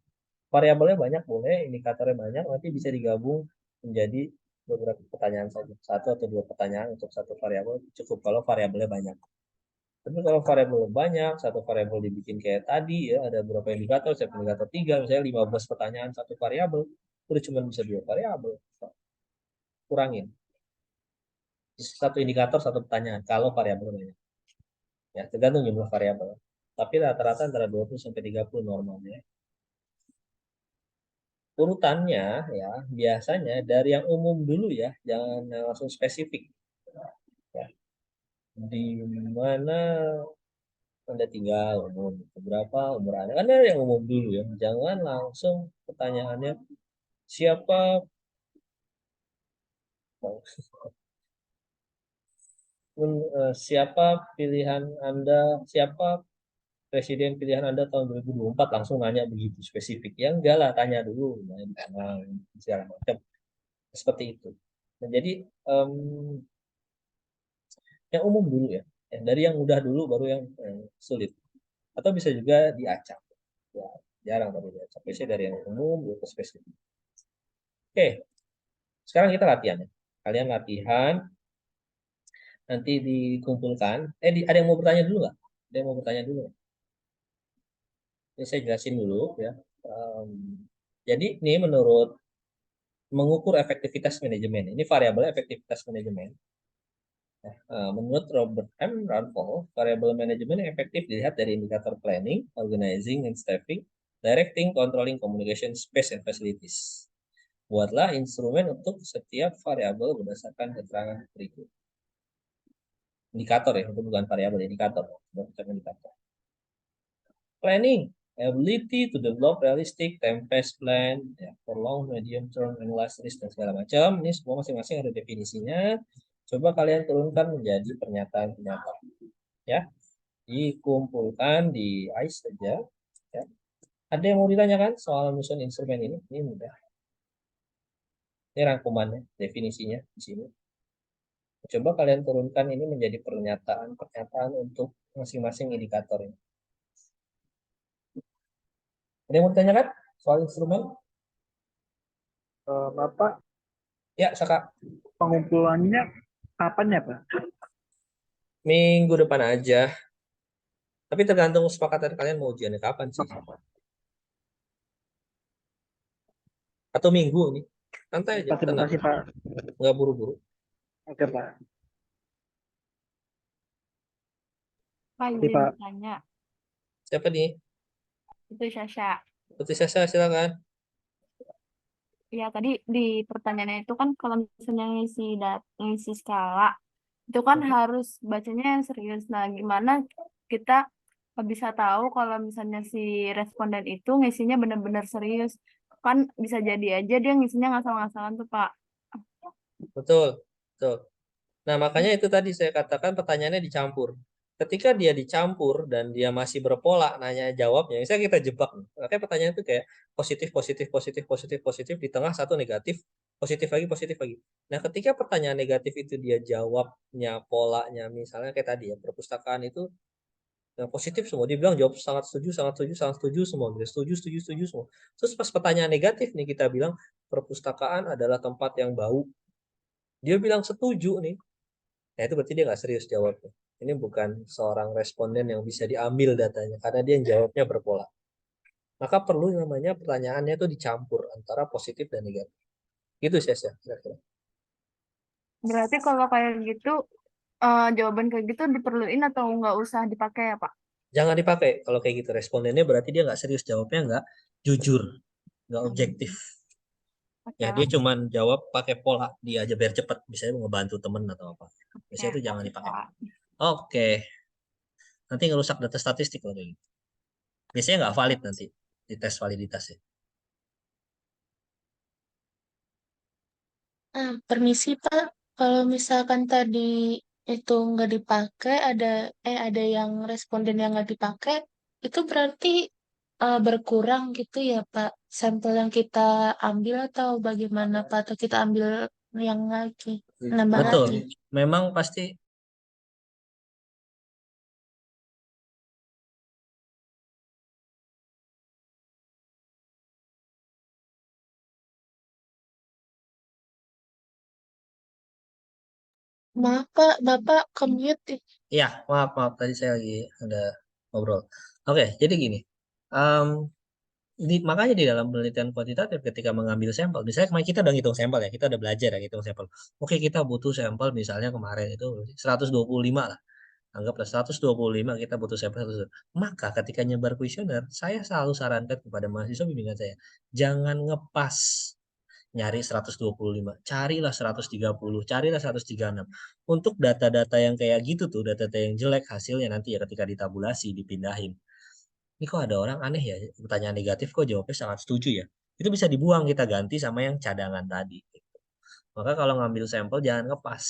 Speaker 1: Variabelnya banyak boleh, indikatornya banyak, nanti bisa digabung menjadi beberapa pertanyaan saja. Satu atau dua pertanyaan untuk satu variabel cukup kalau variabelnya banyak. Tapi kalau variabel banyak, satu variabel dibikin kayak tadi ya, ada beberapa indikator, setiap indikator 3, misalnya 15 pertanyaan satu variabel, udah cuma bisa 2 variabel. Kurangin. Satu indikator, satu pertanyaan, kalau variabel banyak. Ya, tergantung jumlah variabel. Tapi rata-rata antara 20 sampai 30 normalnya. Urutannya ya, biasanya dari yang umum dulu ya, jangan langsung spesifik. Ya. Di mana Anda tinggal umum. Berapa umur Anda? Kan ada yang umum dulu ya. Jangan langsung pertanyaannya siapa siapa pilihan Anda, siapa presiden pilihan Anda tahun 2024 langsung nanya begitu spesifik. Ya enggak lah, tanya dulu main kanal segala macam. Seperti itu. Nah, jadi yang umum dulu ya. Dari yang mudah dulu baru yang sulit. Atau bisa juga diacak. Ya, jarang tapi diacak. Biasanya dari yang umum ke spesifik. Oke, sekarang kita latihan ya. Kalian latihan, nanti dikumpulkan. Ada yang mau bertanya dulu nggak? Ada yang mau bertanya dulu nggak? Ini saya jelasin dulu ya. Jadi ini menurut mengukur efektivitas manajemen. Ini variabel efektivitas manajemen. Menurut Robert M. Ranfol, variabel manajemen yang efektif dilihat dari indikator planning, organizing, and staffing, directing, controlling, communication, space, and facilities. Buatlah instrumen untuk setiap variabel berdasarkan keterangan berikut. Indikator ya, itu bukan variabel, indikator. Indikator. Planning, ability to develop realistic time-based plan ya, for long, medium term, and last risk, dan segala macam. Ini semua masing-masing ada definisinya. Coba kalian turunkan menjadi pernyataan-pernyataan. Ya, dikumpulkan di ICE saja. Ya. Ada yang mau ditanyakan soal menyusun instrumen ini? Ini mudah. Ini rangkumannya, definisinya di sini. Coba kalian turunkan ini menjadi pernyataan-pernyataan untuk masing-masing indikator ini. Ada yang mau ditanyakan soal instrumen?
Speaker 3: Bapak,
Speaker 1: Ya, Saka.
Speaker 3: pengumpulannya kapan ya, Pak?
Speaker 1: Minggu depan aja. Tapi tergantung kesepakatan kalian mau ujiannya kapan sih. Atau minggu ini. Santai aja,
Speaker 3: Terima
Speaker 1: tenang.
Speaker 3: kasih, Pak.
Speaker 1: Nggak buru-buru.
Speaker 3: Oke, Pak.
Speaker 4: Pak,
Speaker 3: Ini,
Speaker 4: izin
Speaker 3: Pak.
Speaker 4: bertanya.
Speaker 1: Siapa nih?
Speaker 4: Itu Sasha.
Speaker 1: Putri Sasa, silakan.
Speaker 4: Ya, tadi di pertanyaannya itu kan kalau misalnya ngisi skala, itu kan harus bacanya yang serius. Nah, gimana kita bisa tahu kalau misalnya si responden itu ngisinya benar-benar serius? Kan bisa jadi aja dia ngisinya ngasal-ngasalan tuh, Pak.
Speaker 1: Betul. Betul. Nah, makanya itu tadi saya katakan pertanyaannya dicampur. Ketika dia dicampur dan dia masih berpola nanya jawabnya, misalnya kita jebak. Makanya pertanyaan itu kayak positif, positif, positif, positif, positif, di tengah satu negatif, positif lagi, positif lagi. Nah, ketika pertanyaan negatif itu dia jawabnya, polanya, misalnya kayak tadi ya, perpustakaan itu yang positif semua. Dia bilang jawab sangat setuju, sangat setuju, sangat setuju semua. Dia setuju, setuju, setuju semua. Terus pas pertanyaan negatif nih kita bilang perpustakaan adalah tempat yang bau. Dia bilang setuju nih. Nah, itu berarti dia nggak serius jawabnya. Ini bukan seorang responden yang bisa diambil datanya, karena dia yang jawabnya berpola. Maka perlu namanya pertanyaannya itu dicampur antara positif dan negatif. Gitu sih ya, kira-kira.
Speaker 4: Berarti kalau kayak gitu, jawaban kayak gitu diperluin atau nggak usah dipakai ya, Pak?
Speaker 1: Jangan dipakai kalau kayak gitu. Respondennya berarti dia nggak serius jawabnya, nggak jujur, nggak objektif.
Speaker 4: Oke
Speaker 1: Ya,
Speaker 4: lah.
Speaker 1: dia cuman jawab pakai pola dia aja biar cepat. Misalnya mau ngebantu temen atau apa. Biasanya
Speaker 4: Ya,
Speaker 1: itu jangan dipakai.
Speaker 4: Pak.
Speaker 1: Oke. Nanti ngerusak data statistik kalau kayak gitu. Biasanya nggak valid nanti di tes validitasnya.
Speaker 2: Permisi Pak, kalau misalkan tadi itu nggak dipakai, ada yang responden yang nggak dipakai, itu berarti berkurang gitu ya Pak, sampel yang kita ambil atau bagaimana Pak? Atau kita ambil yang lagi, nambah
Speaker 1: Betul.
Speaker 2: lagi?
Speaker 1: Memang pasti
Speaker 2: Maaf Pak, Bapak ke-mute.
Speaker 1: ya, maaf tadi saya lagi ada ngobrol. Oke, jadi gini. Em, makanya di dalam penelitian kuantitatif ketika mengambil sampel, misalnya kemarin kita udah ngitung sampel ya, kita udah belajar ya ngitung sampel. Oke, kita butuh sampel misalnya kemarin itu 125 lah. Anggaplah 125 kita butuh sampel 125. Maka ketika nyebar kuesioner, saya selalu sarankan kepada mahasiswa bimbingan saya, jangan ngepas. nyari 125, carilah 130, carilah 136. Untuk data-data yang kayak gitu tuh, data-data yang jelek hasilnya nanti ya ketika ditabulasi, dipindahin. Ini kok ada orang aneh ya, pertanyaan negatif kok jawabnya sangat setuju ya. Itu bisa dibuang, kita ganti sama yang cadangan tadi. Maka kalau ngambil sampel jangan ngepas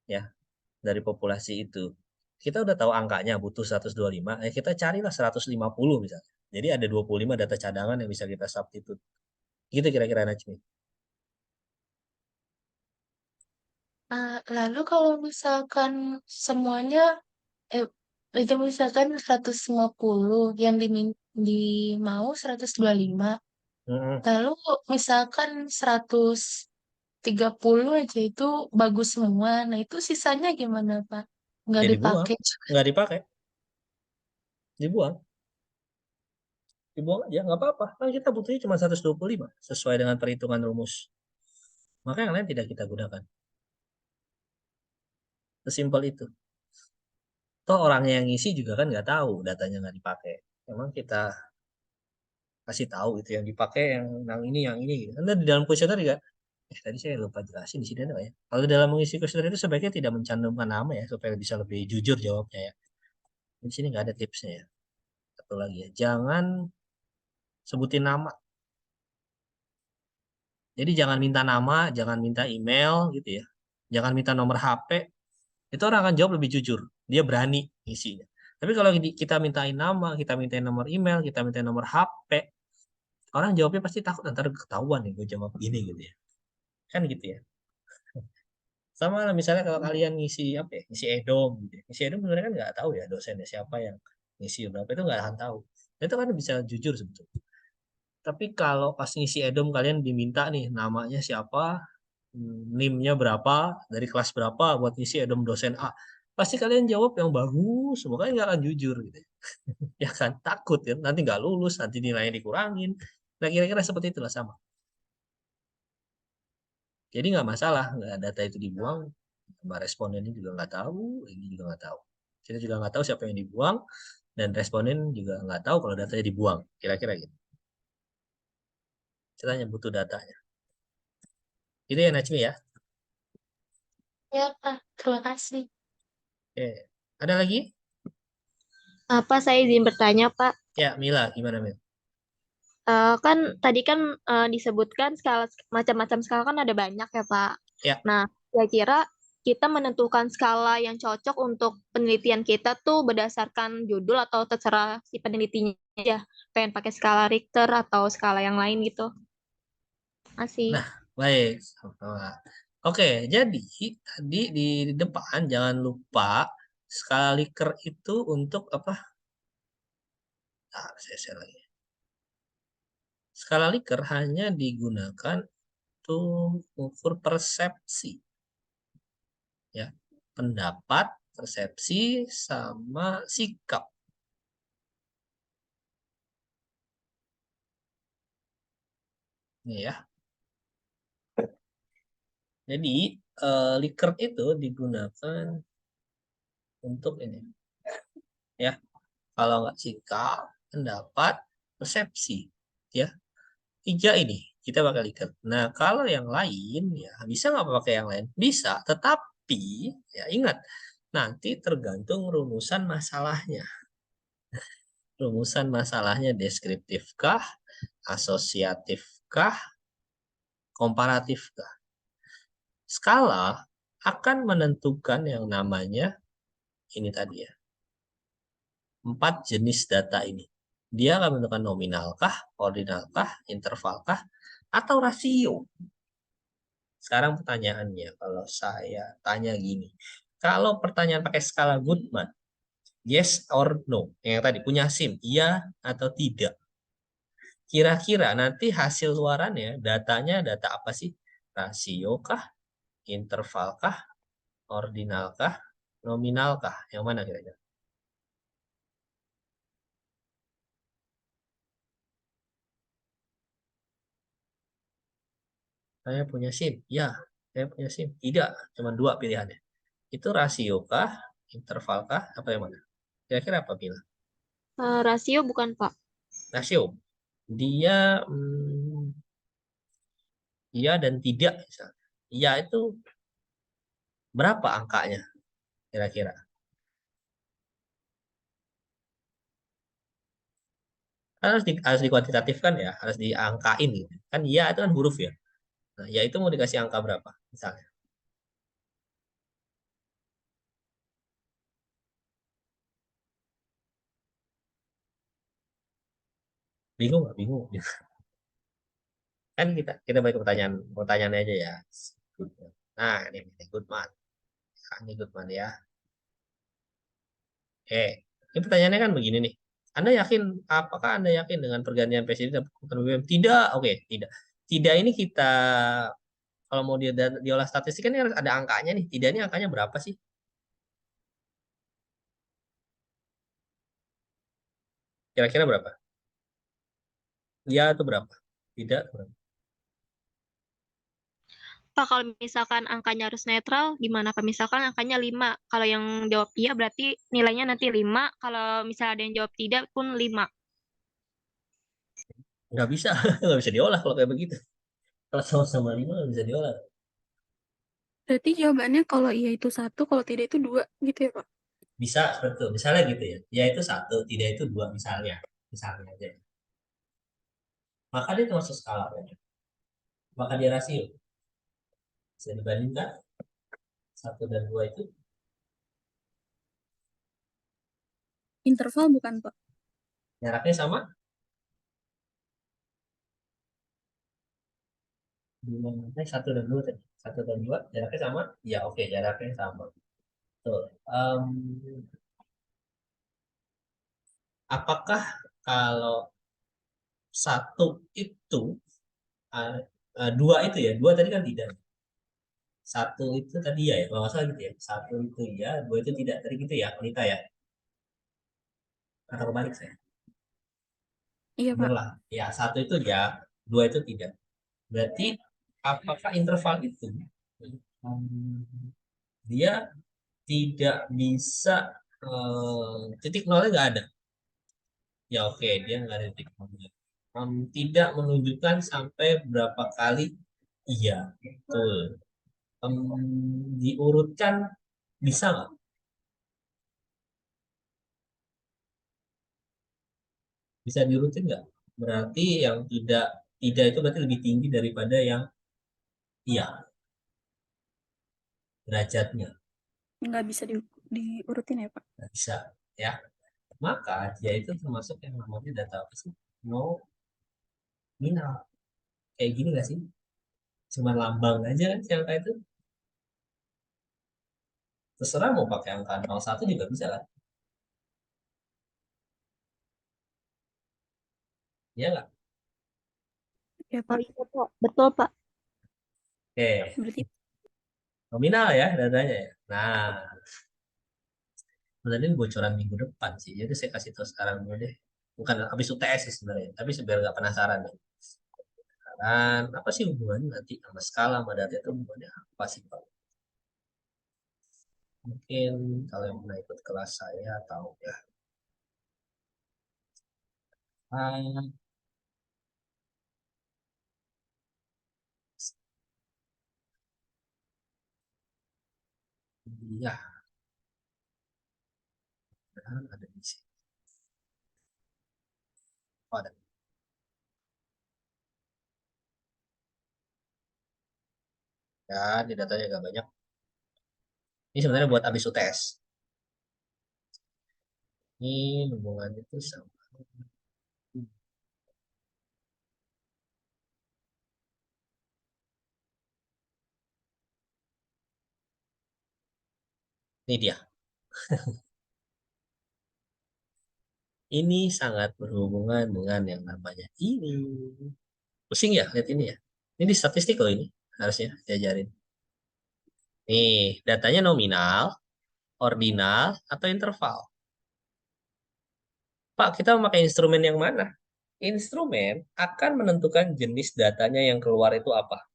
Speaker 1: ya dari populasi itu. Kita udah tahu angkanya butuh 125, kita carilah 150 misalnya. Jadi ada 25 data cadangan yang bisa kita substitute. Gitu kira-kira Najmi.
Speaker 2: Lalu kalau misalkan semuanya, eh, itu misalkan 150, yang mau 125,
Speaker 1: Mm-mm.
Speaker 2: lalu misalkan 130 aja itu bagus semua. Nah, itu sisanya gimana, Pak? Nggak
Speaker 1: Ya dibuang,
Speaker 2: dipakai.
Speaker 1: nggak dipakai, dibuang, dibuang aja, nggak apa-apa. Kan kita butuhnya cuma 125 sesuai dengan perhitungan rumus. Maka yang lain tidak kita gunakan. Sesimpel itu. Toh orangnya yang ngisi juga kan nggak tahu datanya nggak dipakai. Emang kita kasih tahu itu yang dipakai yang ini yang ini. Gitu. Anda di dalam kuesioner juga. Tadi saya lupa jelasin di sini ada nggak ya? Kalau dalam mengisi kuesioner itu sebaiknya tidak mencantumkan nama ya supaya bisa lebih jujur jawabnya ya. Di sini nggak ada tipsnya ya. Satu lagi ya, jangan sebutin nama. Jadi jangan minta nama, jangan minta email gitu ya. Jangan minta nomor HP. Itu orang akan jawab lebih jujur. Dia berani isinya. Tapi kalau kita mintain nama, kita mintain nomor email, kita mintain nomor HP, orang jawabnya pasti takut ntar ketahuan nih gue jawab gini gitu ya. Kan gitu ya. Sama lah misalnya kalau kalian ngisi apa ya, ngisi edom gitu ya. Ngisi edom sebenarnya kan nggak tahu ya dosennya siapa yang ngisi berapa itu nggak akan tahu. Nah, itu kan bisa jujur sebetulnya. Tapi kalau pas ngisi edom kalian diminta nih namanya siapa, NIM-nya berapa, dari kelas berapa buat ngisi edom dosen A. Pasti kalian jawab yang bagus, makanya nggak akan jujur gitu. Ya kan, takut ya, nanti nggak lulus, nanti nilainya dikurangin. Nah kira-kira seperti itulah sama. Jadi nggak masalah, nggak data itu dibuang, sama respondennya juga nggak tahu, ini juga nggak tahu. Kita juga nggak tahu siapa yang dibuang, dan responden juga nggak tahu kalau datanya dibuang. Kira-kira gitu. Kita hanya butuh datanya. Itu ya Najmi ya.
Speaker 2: Ya, Pak. Terima kasih.
Speaker 1: Oke. Ada lagi?
Speaker 5: Apa saya izin bertanya, Pak?
Speaker 1: Ya, Mila, gimana Mila?
Speaker 5: Kan tadi kan disebutkan skala macam-macam skala kan ada banyak ya, Pak.
Speaker 1: Ya,
Speaker 5: Nah, kira-kira kita menentukan skala yang cocok untuk penelitian kita tuh berdasarkan judul atau terserah si penelitinya aja. Pengen pakai skala Richter atau skala yang lain gitu. Masih.
Speaker 1: nah, baik. Sama-sama. Oke, jadi tadi di depan jangan lupa skala Likert itu untuk apa? Saya share lagi. Skala Likert hanya digunakan untuk mengukur persepsi. Ya, pendapat, persepsi, sama sikap. Ini ya. Jadi, Likert itu digunakan untuk ini. Ya, kalau nggak sikap, pendapat, persepsi. Ya, tiga ini kita bakal Likert. Nah, kalau yang lain ya bisa nggak pakai yang lain? Bisa, tetapi ya ingat nanti tergantung rumusan masalahnya. Rumusan masalahnya deskriptifkah, asosiatifkah, komparatifkah? Skala akan menentukan yang namanya ini tadi ya. 4 jenis data ini. Dia akan menentukan nominalkah, ordinalkah, intervalkah, atau rasio. Sekarang pertanyaannya, kalau saya tanya gini. Kalau pertanyaan pakai skala Goodman, yes or no, yang tadi punya SIM, iya atau tidak? Kira-kira nanti hasil luarannya, datanya data apa sih? Rasio kah? Interval kah? Ordinal kah? Nominal kah? Yang mana kira-kira? Saya punya SIM. Ya, saya punya SIM. Tidak, cuma dua pilihannya. Itu rasio kah? Interval kah? Apa yang mana? Kira-kira apa pilih?
Speaker 5: Rasio bukan, Pak.
Speaker 1: Rasio. Dia Iya dan tidak misalnya. Iya itu berapa angkanya kira-kira? Kan harus dikuantitatifkan ya, harus diangkain gitu. Kan iya itu kan huruf ya. Nah, ya itu mau dikasih angka berapa misalnya? Bingung nggak? Bingung. Kan kita balik ke pertanyaannya aja ya. Nah, ini Goodman. Nah, ini Goodman ya. Ini pertanyaannya kan begini nih. Apakah Anda yakin dengan pergantian presiden dan pengumuman BBM? Tidak, oke, tidak. Tidak ini kita, kalau mau diolah statistik kan ini harus ada angkanya nih. Tidak ini angkanya berapa sih? Kira-kira berapa? Ya itu berapa? Tidak, berapa?
Speaker 5: Pak, kalau misalkan angkanya harus netral, gimana Pak? Misalkan angkanya 5. Kalau yang jawab iya berarti nilainya nanti 5. Kalau misalnya ada yang jawab tidak pun 5.
Speaker 1: Nggak bisa, nggak bisa diolah kalau kayak begitu. Kalau sama-sama 5 nggak bisa diolah.
Speaker 6: Berarti jawabannya kalau iya itu 1, kalau tidak itu 2 gitu ya Pak?
Speaker 1: Bisa, betul. Misalnya gitu ya. Ya itu 1, tidak itu 2 misalnya. Misalnya aja. Maka dia termasuk skala. Ya. Maka dia rasio. Bisa dibandingkan 1 dan 2 itu.
Speaker 6: Interval bukan Pak?
Speaker 1: Jaraknya sama. 1 dan 2 tadi. 1 dan 2 jaraknya sama. Ya oke, jaraknya sama. Tuh. Apakah kalau 1 itu, 2 itu ya, 2 tadi kan tidak. 1 itu tadi ya, kalau nggak salah gitu ya. 1 itu ya, 2 itu tidak. Tadi gitu ya, Anita ya. Atau kebalik saya.
Speaker 6: Iya
Speaker 1: Bener
Speaker 6: Pak.
Speaker 1: lah. Ya, 1 itu ya, 2 itu tidak. Berarti apakah interval itu dia tidak bisa titik nolnya nggak ada? Ya oke, dia nggak ada titik nolnya. Tidak menunjukkan sampai berapa kali iya, betul. Diurutkan bisa nggak? Bisa diurutin nggak? Berarti yang tidak itu berarti lebih tinggi daripada yang iya derajatnya.
Speaker 6: Nggak bisa diurutin ya Pak?
Speaker 1: Nggak bisa ya. Maka dia itu termasuk yang namanya data apa sih? Nominal. Kayak gini nggak sih? Cuma lambang aja kan si angka itu. Terserah mau pakai angka 01 juga bisa kan? Iya nggak?
Speaker 6: Ya
Speaker 5: Oh
Speaker 6: Pak.
Speaker 5: iya Pak, betul Pak.
Speaker 1: Oke,
Speaker 6: Berarti
Speaker 1: nominal ya datanya ya. Nah, sebenarnya ini bocoran minggu depan sih. Jadi saya kasih tahu sekarang dulu deh. Bukan habis UTS sih sebenarnya, tapi biar nggak penasaran nih. Dan apa sih hubungannya nanti sama skala sama data itu hubungannya apa sih Pak? Mungkin kalau yang pernah ikut kelas saya tahu ya. Ah, iya, ada di sini. Oh, ada. Ya, di datanya agak banyak. Ini sebenarnya buat habis UTS. Ini hubungannya itu sama. Ini dia. Ini sangat berhubungan dengan yang namanya ini. Pusing ya lihat ini ya. Ini di statistik loh ini. Harusnya diajarin. Nih, datanya nominal, ordinal, atau interval. Pak, kita memakai instrumen yang mana? Instrumen akan menentukan jenis datanya yang keluar itu apa.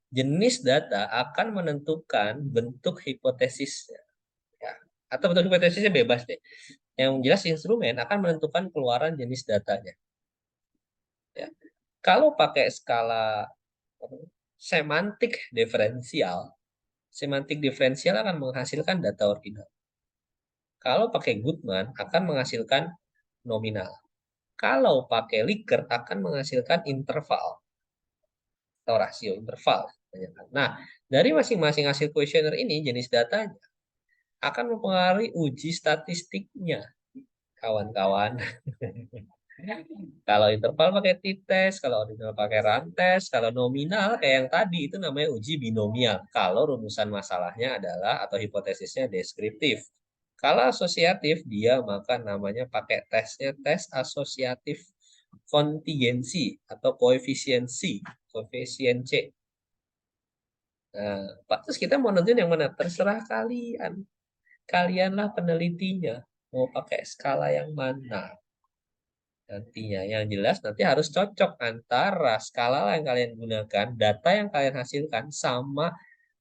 Speaker 1: Jenis data akan menentukan bentuk hipotesisnya. Ya. Atau bentuk hipotesisnya bebas deh. Yang jelas instrumen akan menentukan keluaran jenis datanya. Ya. Kalau pakai skala semantik diferensial. Semantik diferensial akan menghasilkan data ordinal. Kalau pakai Goodman akan menghasilkan nominal. Kalau pakai Likert akan menghasilkan interval atau rasio interval. Nah, dari masing-masing hasil kuesioner ini jenis datanya akan mempengaruhi uji statistiknya, kawan-kawan. Kalau interval pakai t-test, kalau ordinal pakai run-test, kalau nominal kayak yang tadi itu namanya uji binomial. Kalau rumusan masalahnya adalah atau hipotesisnya deskriptif. Kalau asosiatif dia maka namanya pakai tesnya tes asosiatif kontingensi atau koefisiensi, koefisien C. Nah, terus kita mau nentuin yang mana? Terserah kalian. Kalianlah penelitinya. Mau pakai skala yang mana? Nantinya yang jelas nanti harus cocok antara skala yang kalian gunakan, data yang kalian hasilkan, sama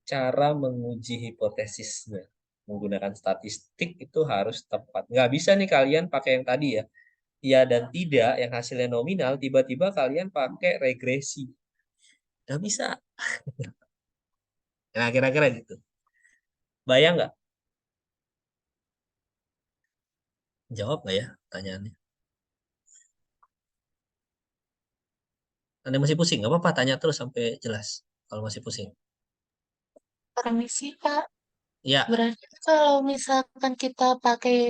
Speaker 1: cara menguji hipotesisnya. Menggunakan statistik itu harus tepat. Nggak bisa nih kalian pakai yang tadi ya. Iya dan tidak, yang hasilnya nominal, tiba-tiba kalian pakai regresi. Nggak bisa. Nah, kira-kira gitu. Bayang nggak? Jawab nggak ya pertanyaannya? Anda masih pusing? Nggak apa-apa, tanya terus sampai jelas. Kalau masih pusing.
Speaker 2: Permisi, Pak.
Speaker 1: Ya,
Speaker 2: Berarti kalau misalkan kita pakai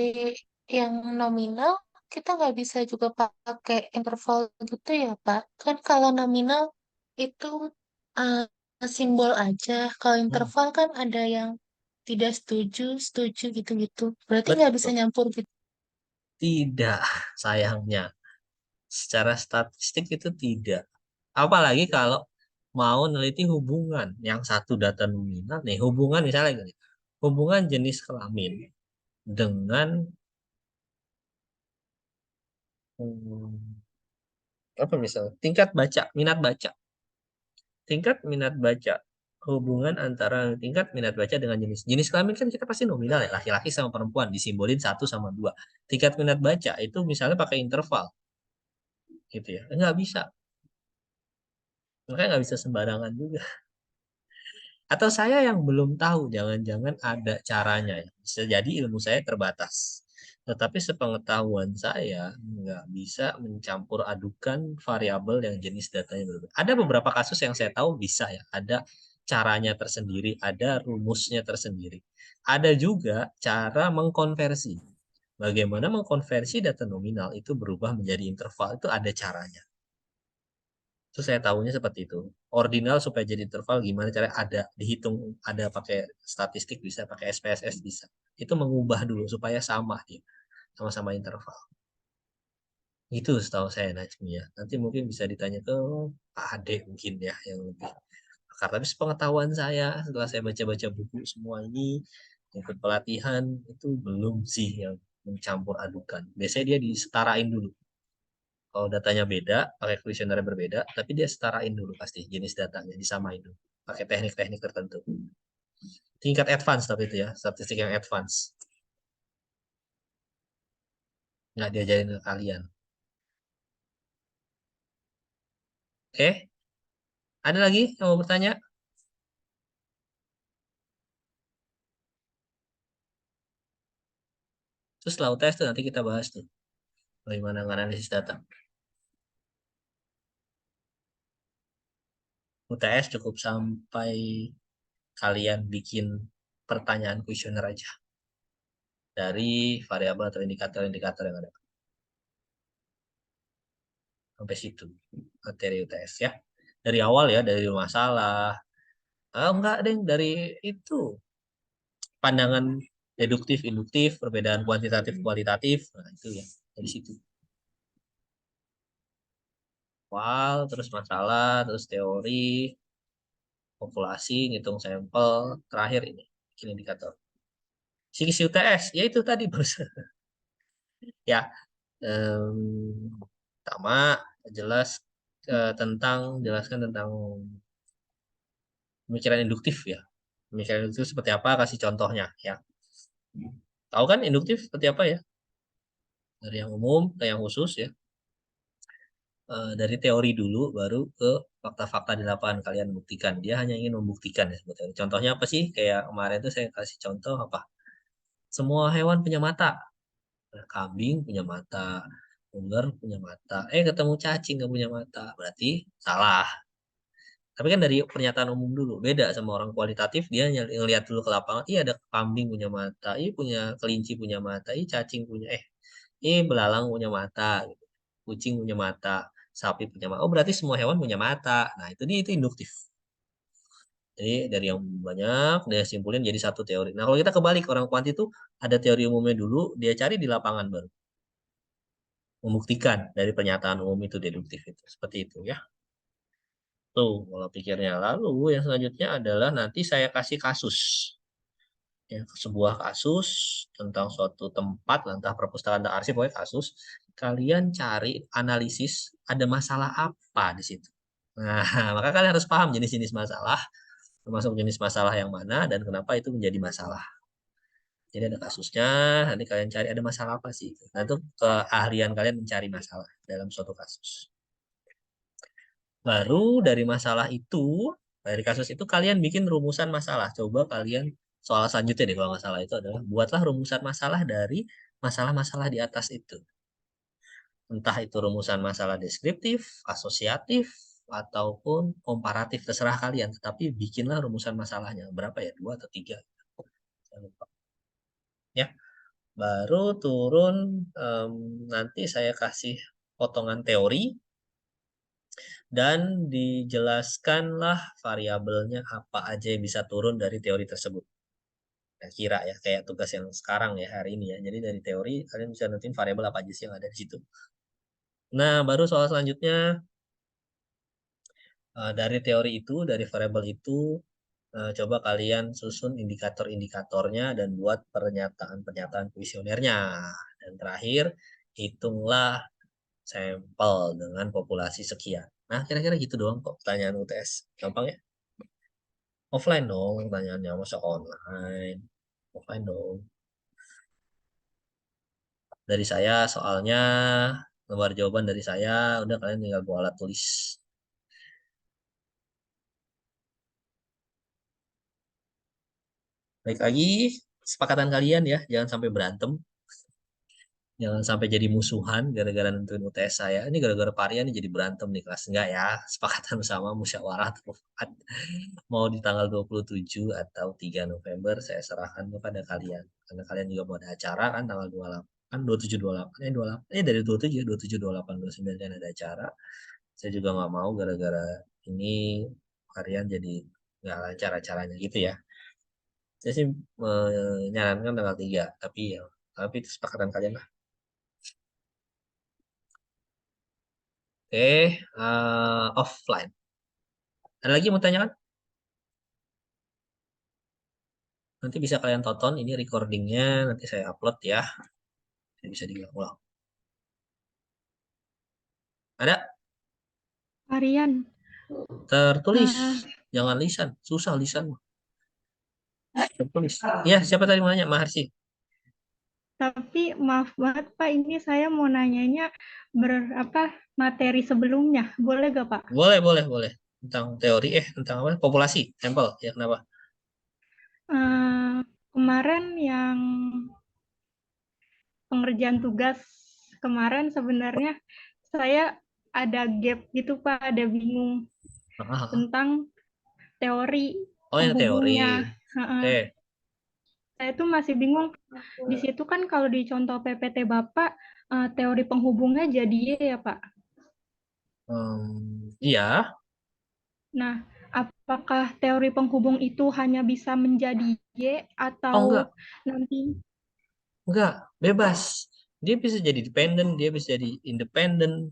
Speaker 2: yang nominal, kita nggak bisa juga pakai interval gitu ya, Pak? Kan kalau nominal itu uh, simbol aja. Kalau
Speaker 1: hmm,
Speaker 2: interval kan ada yang tidak setuju, setuju gitu-gitu. Berarti nggak bisa
Speaker 1: betul.
Speaker 2: nyampur gitu.
Speaker 1: Tidak, sayangnya. Secara statistik itu tidak. Apalagi kalau mau neliti hubungan yang satu data nominal, nih hubungan misalnya gini, hubungan jenis kelamin dengan hmm, apa misalnya tingkat baca, minat baca, tingkat minat baca, hubungan antara tingkat minat baca dengan jenis jenis kelamin kan kita pasti nominal ya, laki-laki sama perempuan disimbolin 1 sama 2. Tingkat minat baca itu misalnya pakai interval gitu ya, nggak bisa, makanya nggak bisa sembarangan juga. Atau saya yang belum tahu, jangan-jangan ada caranya ya. Bisa jadi ilmu saya terbatas. Tetapi sepengetahuan saya nggak bisa mencampur adukan variabel yang jenis datanya berbeda. Ada beberapa kasus yang saya tahu bisa ya, ada caranya tersendiri, ada rumusnya tersendiri. Ada juga cara mengkonversi. Bagaimana mengkonversi data nominal itu berubah menjadi interval, itu ada caranya. Itu saya tahunya seperti itu. Ordinal supaya jadi interval gimana cara ada dihitung, ada pakai statistik bisa, pakai SPSS bisa. Itu mengubah dulu supaya sama dia, sama-sama interval. Itu setahu saya Najmi ya. Nanti mungkin bisa ditanya ke Pak Ade mungkin ya yang lebih. Karena tapi sepengetahuan saya setelah saya baca-baca buku semua ini ikut pelatihan itu belum sih yang mencampur adukan. Biasanya dia disetarain dulu. Kalau datanya beda, pakai kuesioner yang berbeda, tapi dia setarain dulu pasti jenis datanya, disamain dulu. Pakai teknik-teknik tertentu. Tingkat advance tapi itu ya, statistik yang advance. Nggak diajarin ke kalian. Oke, ada lagi yang mau bertanya? Terus setelah UTS tuh nanti kita bahas tuh. Bagaimana menganalisis data. UTS cukup sampai kalian bikin pertanyaan kuesioner aja. Dari variabel atau indikator-indikator yang ada. Sampai situ materi UTS ya. Dari awal ya, dari masalah. Enggak, Deng, dari itu pandangan deduktif, induktif, perbedaan kuantitatif, kualitatif, nah itu ya dari situ. Awal, terus masalah, terus teori, populasi, ngitung sampel, terakhir ini bikin indikator. Sisi UTS, ya itu tadi bos. Ya, pertama jelas tentang jelaskan tentang pemikiran induktif ya. Pemikiran induktif seperti apa? Kasih contohnya ya. Tahu kan induktif seperti apa ya? Dari yang umum ke yang khusus ya. dari teori dulu, baru ke fakta-fakta di lapangan kalian buktikan. Dia hanya ingin membuktikan ya sebetulnya. Contohnya apa sih? Kayak kemarin tuh saya kasih contoh apa? Semua hewan punya mata. Nah, kambing punya mata, ular punya mata. Ketemu cacing nggak punya mata, berarti salah. Tapi kan dari pernyataan umum dulu, beda sama orang kualitatif, dia ngelihat dulu ke lapangan, iya ada kambing punya mata, iya punya kelinci punya mata, iya cacing punya, belalang punya mata, gitu. Kucing punya mata, sapi punya mata. Oh berarti semua hewan punya mata. Nah itu dia itu induktif. Jadi dari yang banyak dia simpulin jadi satu teori. Nah kalau kita kebalik orang kuanti itu ada teori umumnya dulu, dia cari di lapangan baru membuktikan dari pernyataan umum itu deduktif itu seperti itu ya. Tuh kalau pikirnya. Lalu yang selanjutnya adalah nanti saya kasih kasus. Ya, sebuah kasus tentang suatu tempat, entah perpustakaan atau arsip, pokoknya kasus. Kalian cari analisis ada masalah apa di situ. Nah, maka kalian harus paham jenis-jenis masalah, termasuk jenis masalah yang mana dan kenapa itu menjadi masalah. Jadi ada kasusnya, nanti kalian cari ada masalah apa sih. Nah, itu keahlian kalian mencari masalah dalam suatu kasus. Baru dari masalah itu, dari kasus itu kalian bikin rumusan masalah. Coba kalian soal selanjutnya deh kalau masalah itu adalah buatlah rumusan masalah dari masalah-masalah di atas itu. Entah itu rumusan masalah deskriptif, asosiatif, ataupun komparatif, terserah kalian. Tetapi bikinlah rumusan masalahnya. Berapa ya? 2 atau 3? Jangan lupa. Ya, baru turun nanti saya kasih potongan teori dan dijelaskanlah variabelnya apa aja yang bisa turun dari teori tersebut. Nah, kira ya kayak tugas yang sekarang ya hari ini ya. Jadi dari teori kalian bisa nentuin variabel apa aja sih yang ada di situ. Nah, baru soal selanjutnya dari teori itu, dari variabel itu coba kalian susun indikator-indikatornya dan buat pernyataan-pernyataan kuesionernya. Dan terakhir, hitunglah sampel dengan populasi sekian. Nah, kira-kira gitu doang kok pertanyaan UTS. Gampang ya? Offline dong pertanyaannya, masa online? Offline dong. Dari saya soalnya, lembar jawaban dari saya, udah kalian tinggal bawa alat tulis. Baik lagi, kesepakatan kalian ya, jangan sampai berantem. Jangan sampai jadi musuhan gara-gara nentuin UTS saya. Ini gara-gara Paria nih jadi berantem di kelas. Enggak ya, sepakatan bersama musyawarah terufat. Mau di tanggal 27 atau 3 November saya serahkan kepada kalian. Karena kalian juga mau ada acara kan tanggal 28. Kan 27, 28. 28. Dari 27, 27, 28, 29 kan ada acara. Saya juga nggak mau gara-gara ini kalian jadi nggak lancar acaranya gitu ya. Saya sih menyarankan tanggal 3. Tapi itu sepakatan kalian lah. Oke, offline. Ada lagi yang mau tanyakan? Nanti bisa kalian tonton ini recordingnya, nanti saya upload ya. Jadi bisa diulang-ulang. Ada?
Speaker 6: Harian.
Speaker 1: Tertulis,
Speaker 6: Nah,
Speaker 1: jangan lisan. Susah lisan. Tertulis. Ya, siapa tadi mau nanya? Maharsi.
Speaker 7: Tapi maaf banget Pak, ini saya mau nanyanya materi sebelumnya. Boleh gak Pak?
Speaker 1: Boleh, boleh, boleh. Tentang teori, tentang apa? Populasi, sampel. Ya, kenapa?
Speaker 7: Kemarin yang pengerjaan tugas kemarin sebenarnya saya ada gap gitu Pak, ada bingung tentang teori
Speaker 1: Oh, yang teori.
Speaker 7: penghubungnya.
Speaker 1: Oke.
Speaker 7: Saya tuh masih bingung. Di situ kan kalau di contoh PPT Bapak, teori penghubungnya jadi Y ya Pak.
Speaker 1: Iya.
Speaker 7: Nah, apakah teori penghubung itu hanya bisa menjadi Y atau
Speaker 1: Oh, enggak.
Speaker 7: nanti?
Speaker 1: Enggak. Bebas. Dia bisa jadi dependent, dia bisa jadi independent.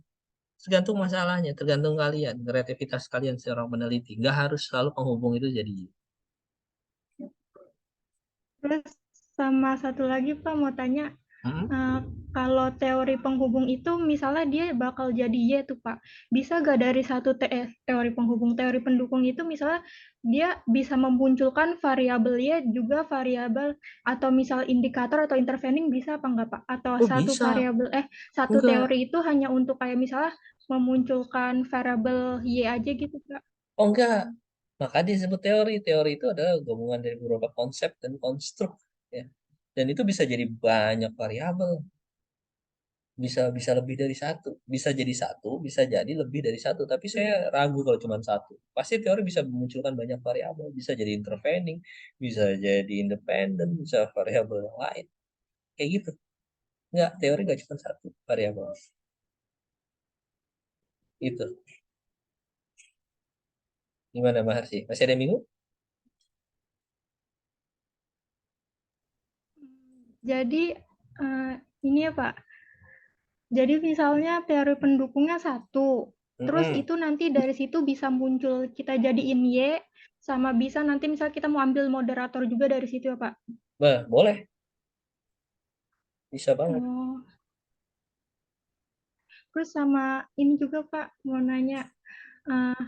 Speaker 1: Tergantung masalahnya, tergantung kalian, kreativitas kalian seorang peneliti. Enggak harus selalu penghubung itu jadi.
Speaker 7: Terus sama satu lagi Pak mau tanya, kalau teori penghubung itu misalnya dia bakal jadi Y tuh Pak. Bisa gak dari satu teori penghubung, teori pendukung itu misalnya dia bisa memunculkan variabel Y juga variabel atau misal indikator atau intervening bisa apa enggak Pak? Atau
Speaker 1: Oh
Speaker 7: satu
Speaker 1: bisa,
Speaker 7: variabel satu
Speaker 1: enggak.
Speaker 7: teori itu hanya untuk kayak misalnya memunculkan variabel Y aja gitu Pak?
Speaker 1: Oh enggak. Maka disebut teori. Teori itu adalah gabungan dari beberapa konsep dan konstruk, ya. Dan itu bisa jadi banyak variabel. Bisa bisa lebih dari satu. Bisa jadi satu, bisa jadi lebih dari satu. Tapi saya ragu kalau cuma satu. Pasti teori bisa memunculkan banyak variabel. Bisa jadi intervening, bisa jadi independen, bisa variabel yang lain. Kayak gitu. Enggak, teori nggak cuma satu variabel. Itu. Gimana Mas Harsi? Masih ada yang bingung?
Speaker 7: Jadi ini ya Pak. Jadi misalnya teori pendukungnya satu, terus
Speaker 1: Mm-mm.
Speaker 7: itu nanti dari situ bisa muncul kita jadiin Y, sama bisa nanti misal kita mau ambil moderator juga dari situ ya Pak.
Speaker 1: Bah, boleh. Bisa banget.
Speaker 7: Oh, terus sama ini juga Pak, mau nanya, eh,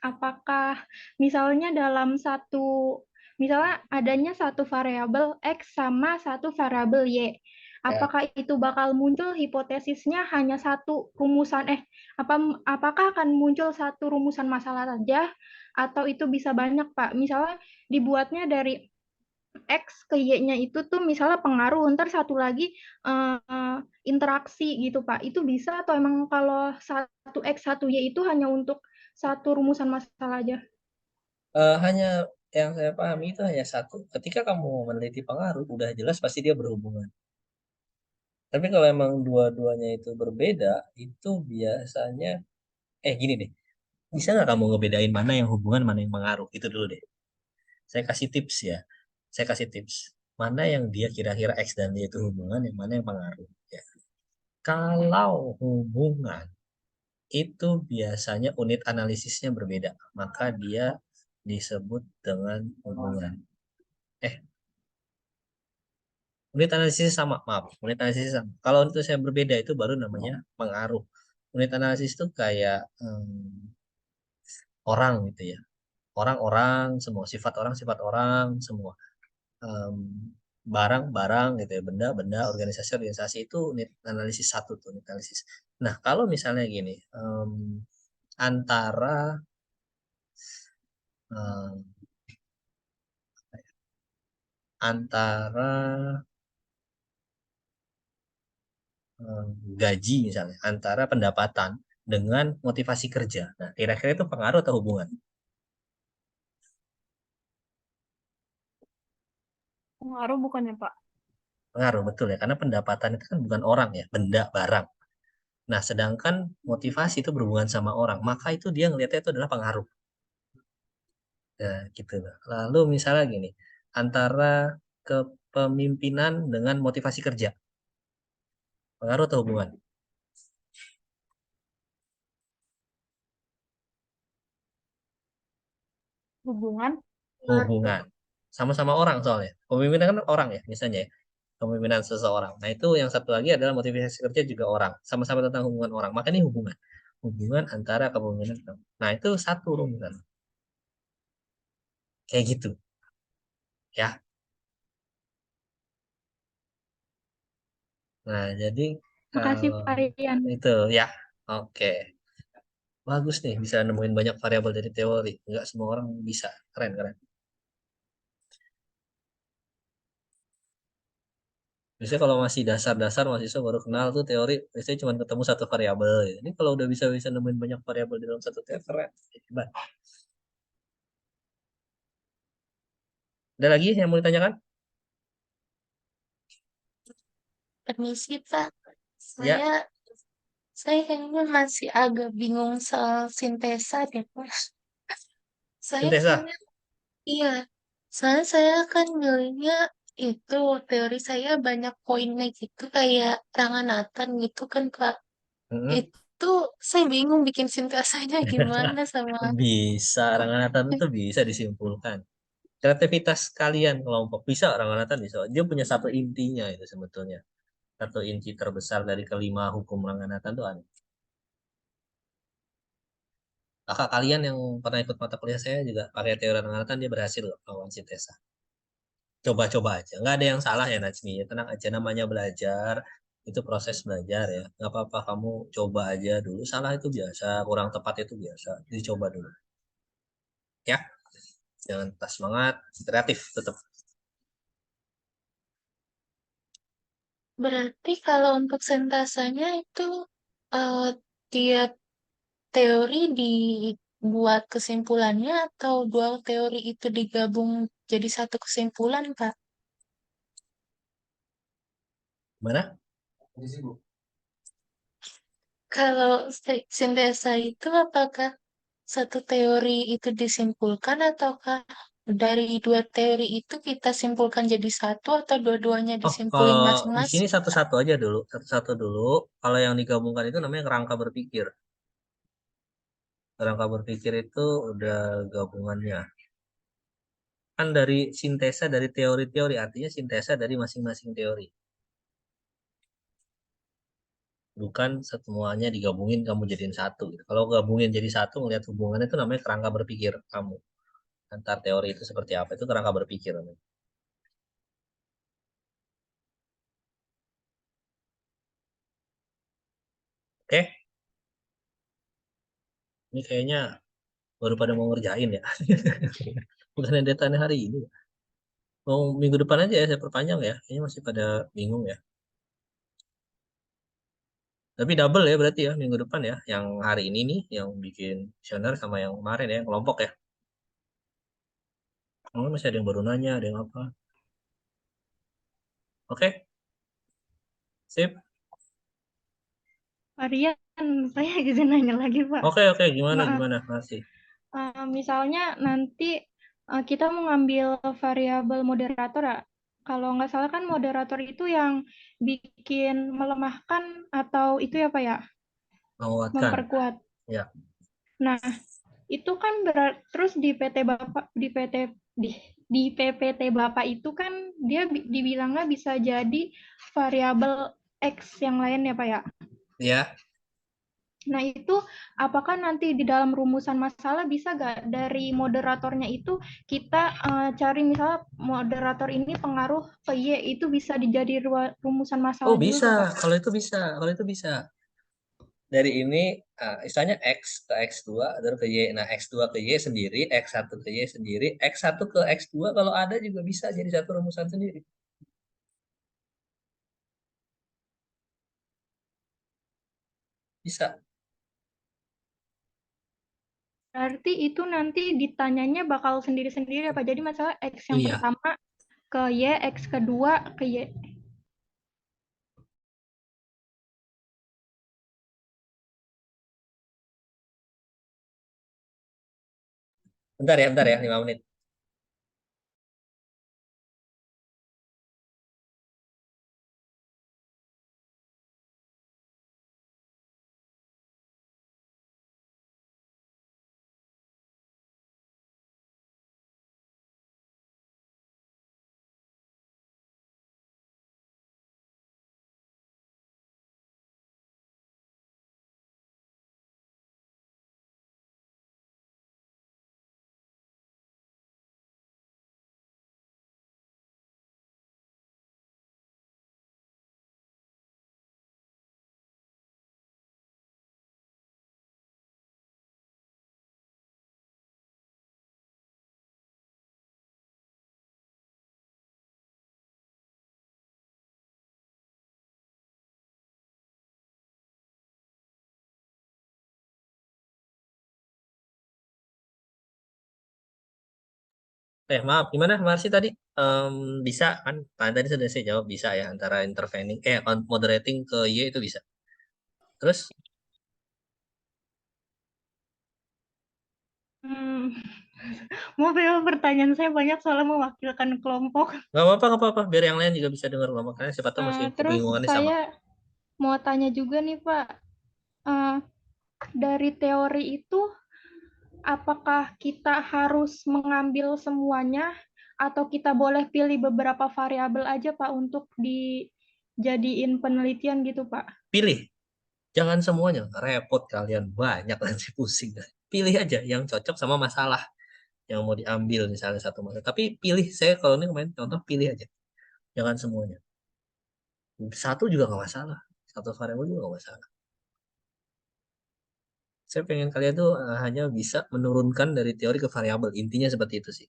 Speaker 7: apakah misalnya dalam satu, misalnya adanya satu variabel X sama satu variabel Y,
Speaker 1: Ya.
Speaker 7: apakah itu bakal muncul hipotesisnya hanya satu rumusan, apakah akan muncul satu rumusan masalah saja, atau itu bisa banyak Pak? Misalnya dibuatnya dari X ke Y-nya itu tuh misalnya pengaruh, ntar satu lagi interaksi gitu Pak. Itu bisa atau emang kalau satu X, satu Y itu hanya untuk satu rumusan masalah aja?
Speaker 1: Hanya yang saya pahami itu hanya satu. Ketika kamu meneliti pengaruh, udah jelas pasti dia berhubungan. Tapi kalau emang dua-duanya itu berbeda, itu biasanya, gini deh, bisa nggak kamu ngebedain mana yang hubungan, mana yang pengaruh? Itu dulu deh. Saya kasih tips ya. Saya kasih tips. Mana yang dia kira-kira X dan Y itu hubungan, yang mana yang pengaruh. Ya. Kalau hubungan, itu biasanya unit analisisnya berbeda. Maka dia disebut dengan hubungan. Eh, Unit analisis sama, maaf. Unit analisis sama. Kalau itu saya berbeda itu baru namanya pengaruh. Unit analisis itu kayak orang gitu ya. Orang-orang semua, sifat orang semua. Em, Barang-barang gitu ya, benda-benda, organisasi-organisasi itu unit analisis satu tuh, unit analisis. Nah, kalau misalnya gini, antara em, antara gaji misalnya, antara pendapatan dengan motivasi kerja. Nah, kira-kira itu pengaruh atau hubungan?
Speaker 4: Pengaruh bukannya Pak?
Speaker 1: Pengaruh, betul ya. Karena pendapatan itu kan bukan orang ya, benda, barang. Nah, sedangkan motivasi itu berhubungan sama orang. Maka itu dia ngelihatnya itu adalah pengaruh. Nah, gitu. Lalu misalnya gini, antara kepemimpinan dengan motivasi kerja. Pengaruh atau hubungan?
Speaker 4: Hubungan?
Speaker 1: Hubungan. Sama-sama orang soalnya. Pemimpinan kan orang ya, misalnya ya. Kepemimpinan seseorang. Nah, itu yang satu lagi adalah motivasi kerja juga orang. Sama-sama tentang hubungan orang. Maka ini hubungan. Hubungan antara kepemimpinan. Nah, itu satu rumusan. Kayak gitu. Ya. Nah, jadi
Speaker 7: Makasih Pak Rian.
Speaker 1: itu ya. Oke. Bagus nih bisa nemuin banyak variabel dari teori. Enggak semua orang bisa. Keren, keren. Biasanya kalau masih dasar-dasar mahasiswa baru kenal tuh teori, biasanya cuma ketemu satu variabel. Ini kalau udah bisa nemuin banyak variabel di dalam satu teori, keren. Hebat. Ada lagi yang mau ditanyakan?
Speaker 2: Permisi, Pak.
Speaker 1: Ya,
Speaker 2: Saya kayaknya masih agak bingung soal sintesa deh, Pak. Saya
Speaker 1: sintesa.
Speaker 2: kayaknya, iya. Soalnya saya kan milihnya itu, teori saya banyak poinnya gitu, kayak Ranganathan gitu kan, Pak.
Speaker 1: Mm-mm.
Speaker 2: Itu saya bingung bikin sintesanya gimana sama,
Speaker 1: Bisa, Ranganathan itu bisa disimpulkan. Kreativitas kalian kelompok bisa Ranganathan bisa. Dia punya satu intinya itu sebetulnya. Satu inti terbesar dari kelima hukum Ranganatan itu ada. Kakak kalian yang pernah ikut mata kuliah saya juga pakai teori Ranganatan, dia berhasil loh lawan sintesa. Coba-coba aja. Nggak ada yang salah ya Najmi. Ya, tenang aja, namanya belajar. Itu proses belajar ya. Nggak apa-apa, kamu coba aja dulu. Salah itu biasa, kurang tepat itu biasa. Dicoba dulu. Ya, jangan tas semangat, kreatif tetap.
Speaker 2: Berarti kalau untuk sentasanya itu tiap teori dibuat kesimpulannya atau dua teori itu digabung jadi satu kesimpulan, Pak?
Speaker 1: Gimana?
Speaker 2: Kalau sintesa itu apakah satu teori itu disimpulkan ataukah dari dua teori itu kita simpulkan jadi satu atau dua-duanya
Speaker 1: Oh,
Speaker 2: disimpulin
Speaker 1: kalau di sini
Speaker 2: masing-masing, Pak?
Speaker 1: satu-satu aja dulu. Satu-satu dulu. Kalau yang digabungkan itu namanya kerangka berpikir. Kerangka berpikir itu udah gabungannya. Kan dari sintesa dari teori-teori, artinya sintesa dari masing-masing teori. Bukan semuanya digabungin kamu jadiin satu gitu. Kalau gabungin jadi satu, ngeliat hubungannya itu namanya kerangka berpikir kamu. Antar teori itu seperti apa, itu kerangka berpikir namanya. Oke, ini kayaknya baru pada mau ngerjain ya. Bukan ada deadline hari ini. Mau minggu depan aja ya saya perpanjang ya. Kayaknya masih pada bingung ya. Tapi double ya berarti ya minggu depan ya. Yang hari ini nih, yang bikin visioner sama yang kemarin ya, yang kelompok ya. Oh, masih ada yang baru nanya, ada yang apa. Oke, sip.
Speaker 7: Pak Rian, saya izin nanya lagi, Pak.
Speaker 1: Oke, gimana,
Speaker 7: Maaf.
Speaker 1: gimana, masih.
Speaker 7: Misalnya nanti kita mau ngambil variabel moderator ya. Kalau nggak salah kan moderator itu yang bikin melemahkan atau itu ya Pak ya,
Speaker 1: Menguatkan.
Speaker 7: memperkuat.
Speaker 1: Ya.
Speaker 7: Nah, itu kan terus di PT Bapak di PPT Bapak itu kan dia dibilangnya bisa jadi variabel X yang lain ya Pak ya.
Speaker 1: Ya.
Speaker 7: Nah, itu apakah nanti di dalam rumusan masalah bisa nggak dari moderatornya itu kita cari misalnya moderator ini pengaruh ke Y, itu bisa dijadi rumusan
Speaker 1: Oh,
Speaker 7: masalah juga
Speaker 1: bisa.
Speaker 7: nggak, Pak?
Speaker 1: Kalau itu bisa. Kalau itu bisa. Dari ini, istilahnya X ke X2, terus ke Y. Nah, X2 ke Y sendiri, X1 ke Y sendiri, X1 ke X2 kalau ada juga bisa jadi satu rumusan sendiri. Bisa.
Speaker 7: Berarti itu nanti ditanyanya bakal sendiri-sendiri ya, Pak. Jadi masalah X yang
Speaker 1: Iya.
Speaker 7: pertama ke Y, X kedua ke Y.
Speaker 1: Bentar ya, 5 menit. Maaf, gimana Marsi tadi? Bisa kan? Tadi sudah saya jawab bisa ya antara intervening, moderating ke Y itu bisa. Terus?
Speaker 7: Maaf ya, pertanyaan saya banyak soalnya mewakilkan kelompok.
Speaker 1: Nggak apa-apa. Biar yang lain juga bisa dengar makanya siapa tahu masih
Speaker 7: Terus
Speaker 1: kebingungannya sama.
Speaker 7: saya mau tanya juga nih, Pak. Dari teori itu, apakah kita harus mengambil semuanya atau kita boleh pilih beberapa variabel aja Pak untuk jadiin penelitian gitu, Pak?
Speaker 1: Pilih, jangan semuanya, repot kalian banyak nanti pusing. Pilih aja yang cocok sama masalah yang mau diambil misalnya satu masalah. Tapi pilih, saya kalau ini kemarin contoh pilih aja, jangan semuanya. Satu juga nggak masalah, satu variabel juga nggak masalah. Saya pengen kalian tuh hanya bisa menurunkan dari teori ke variabel. Intinya seperti itu sih.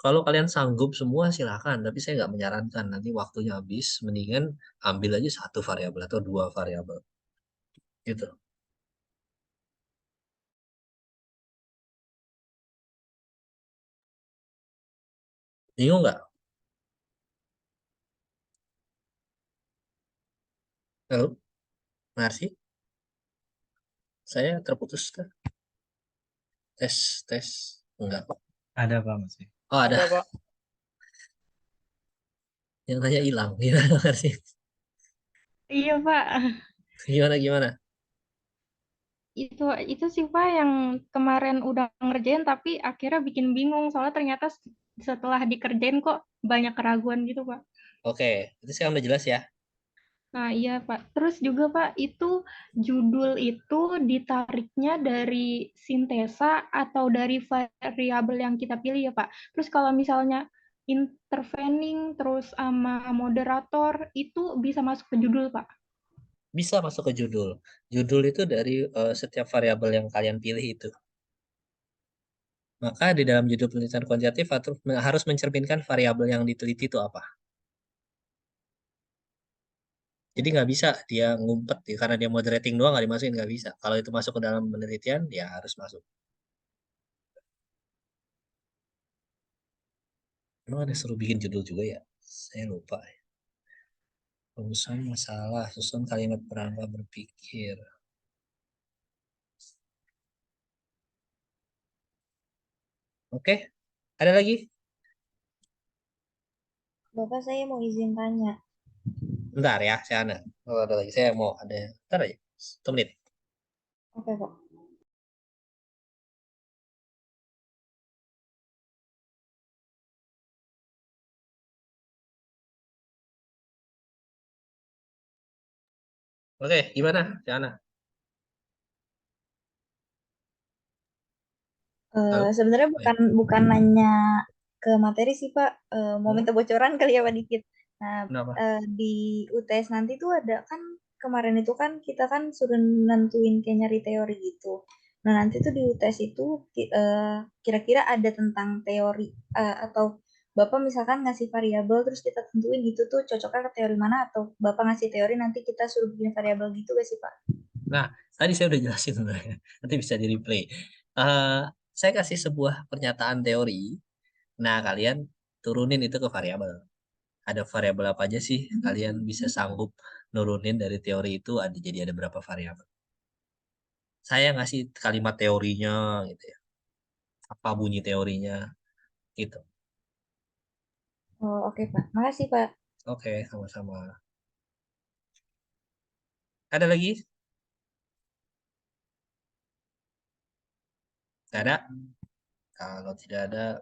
Speaker 1: Kalau kalian sanggup semua silakan, tapi saya nggak menyarankan. Nanti waktunya habis, mendingan ambil aja satu variabel atau dua variabel. Gitu. Bingung nggak? Halo, Marsi? Saya terputus kah? Tes, tes. Enggak, Pak.
Speaker 8: Ada Pak masih.
Speaker 1: Oh, ada.
Speaker 3: Ada, Pak.
Speaker 1: Yang nanya hilang. Gimana, Marsi?
Speaker 7: Iya, Pak.
Speaker 1: Gimana, gimana?
Speaker 7: Itu sih Pak yang kemarin udah ngerjain tapi akhirnya bikin bingung soalnya ternyata setelah dikerjain kok banyak keraguan gitu, Pak.
Speaker 1: Oke, itu sekarang udah jelas ya.
Speaker 7: Nah, iya, Pak. Terus juga, Pak, itu judul itu ditariknya dari sintesa atau dari variabel yang kita pilih ya, Pak. Terus kalau misalnya intervening terus sama moderator itu bisa masuk ke judul, Pak.
Speaker 1: Bisa masuk ke judul. Judul itu dari setiap variabel yang kalian pilih itu. Maka di dalam judul penelitian kuantitatif harus mencerminkan variabel yang diteliti itu apa. Jadi nggak bisa dia ngumpet ya, karena dia moderating doang nggak dimasukin, nggak bisa. Kalau itu masuk ke dalam penelitian, ya harus masuk. Emang ada suruh bikin judul juga ya? Saya lupa. Rumusan masalah, susun kalimat perangkat berpikir. Oke, ada lagi?
Speaker 9: Bapak, saya mau izin tanya.
Speaker 1: Bentar ya, saya ada. Oh, ada lagi, saya mau ada. Bentar aja, 1 menit.
Speaker 9: Oke, Pak.
Speaker 1: Oke, gimana, Siana? Halo?
Speaker 9: Sebenarnya
Speaker 1: Oh, ya.
Speaker 9: bukan nanya ke materi sih, Pak. Mau
Speaker 1: Hmm,
Speaker 9: minta bocoran kali ya, Pak, dikit. Nah,
Speaker 1: Kenapa?
Speaker 9: di UTS nanti tuh ada kan kemarin itu kan kita kan suruh nentuin kayak nyari teori gitu. Nah, nanti tuh di UTS itu kira-kira ada tentang teori atau Bapak misalkan ngasih variabel terus kita tentuin itu tuh cocoknya ke teori mana atau Bapak ngasih teori nanti kita suruh bikin variabel gitu gak sih, Pak?
Speaker 1: Nah, tadi saya udah jelasin sebenarnya. Nanti bisa di replay. Eh, saya kasih sebuah pernyataan teori. Nah, kalian turunin itu ke variabel. Ada variabel apa aja sih? Kalian bisa sanggup nurunin dari teori itu ada jadi ada berapa variabel. Saya ngasih kalimat teorinya gitu ya. Apa bunyi teorinya gitu.
Speaker 9: Oh, oke, Pak. Makasih, Pak.
Speaker 1: Oke, sama-sama. Ada lagi? Tidak ada? Kalau tidak ada,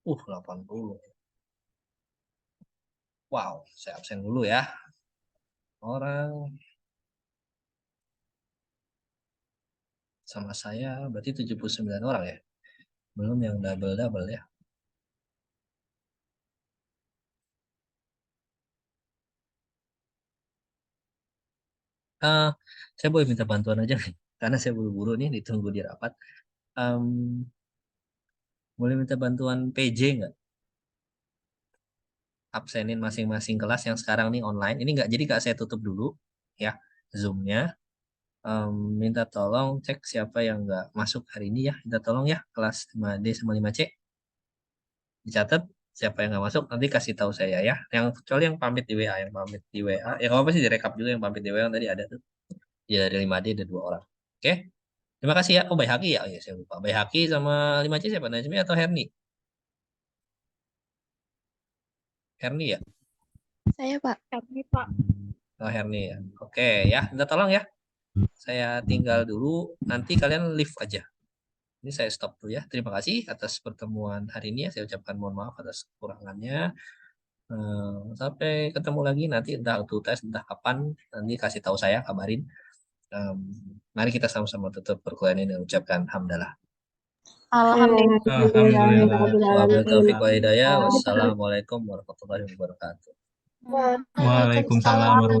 Speaker 1: 80. Wow, saya absen dulu ya. Orang sama saya berarti 79 orang ya. Belum yang double-double ya. Ah, saya boleh minta bantuan aja nih, karena saya buru-buru nih ditunggu di rapat. Em, boleh minta bantuan PJ nggak? Absenin masing-masing kelas yang sekarang nih online. Ini nggak, jadi nggak saya tutup dulu ya Zoom-nya. Minta tolong cek siapa yang nggak masuk hari ini ya. Minta tolong ya kelas 5D sama 5C. Dicatat siapa yang nggak masuk nanti kasih tahu saya ya. Yang kecuali yang pamit di WA, yang pamit di WA. Ya kalau apa sih direkap juga yang pamit di WA yang tadi ada tuh. Ya dari 5D ada 2 orang. Oke. Terima kasih ya. Oh, Bayhaki ya. Oh, ya saya lupa. Bayhaki sama 5C siapa? Najmi atau Herni? Herni ya?
Speaker 6: Saya, Pak.
Speaker 4: Tapi Pak,
Speaker 1: Oh, Herni ya. Oke ya. Minta tolong ya. Saya tinggal dulu. Nanti kalian live aja. Ini saya stop dulu ya. Terima kasih atas pertemuan hari ini ya. Saya ucapkan mohon maaf atas kekurangannya. Sampai ketemu lagi nanti, entah itu tes entah kapan, nanti kasih tahu saya, kabarin. Mari kita sama-sama tutup perkuliahan ini, ucapkan hamdalah.
Speaker 5: Alhamdulillah.
Speaker 8: Alhamdulillah.
Speaker 1: Wabillahi taufiq wa hidayah. Wassalamualaikum warahmatullahi wabarakatuh.
Speaker 2: Waalaikumsalam.
Speaker 8: Waalaikumsalam warahmatullahi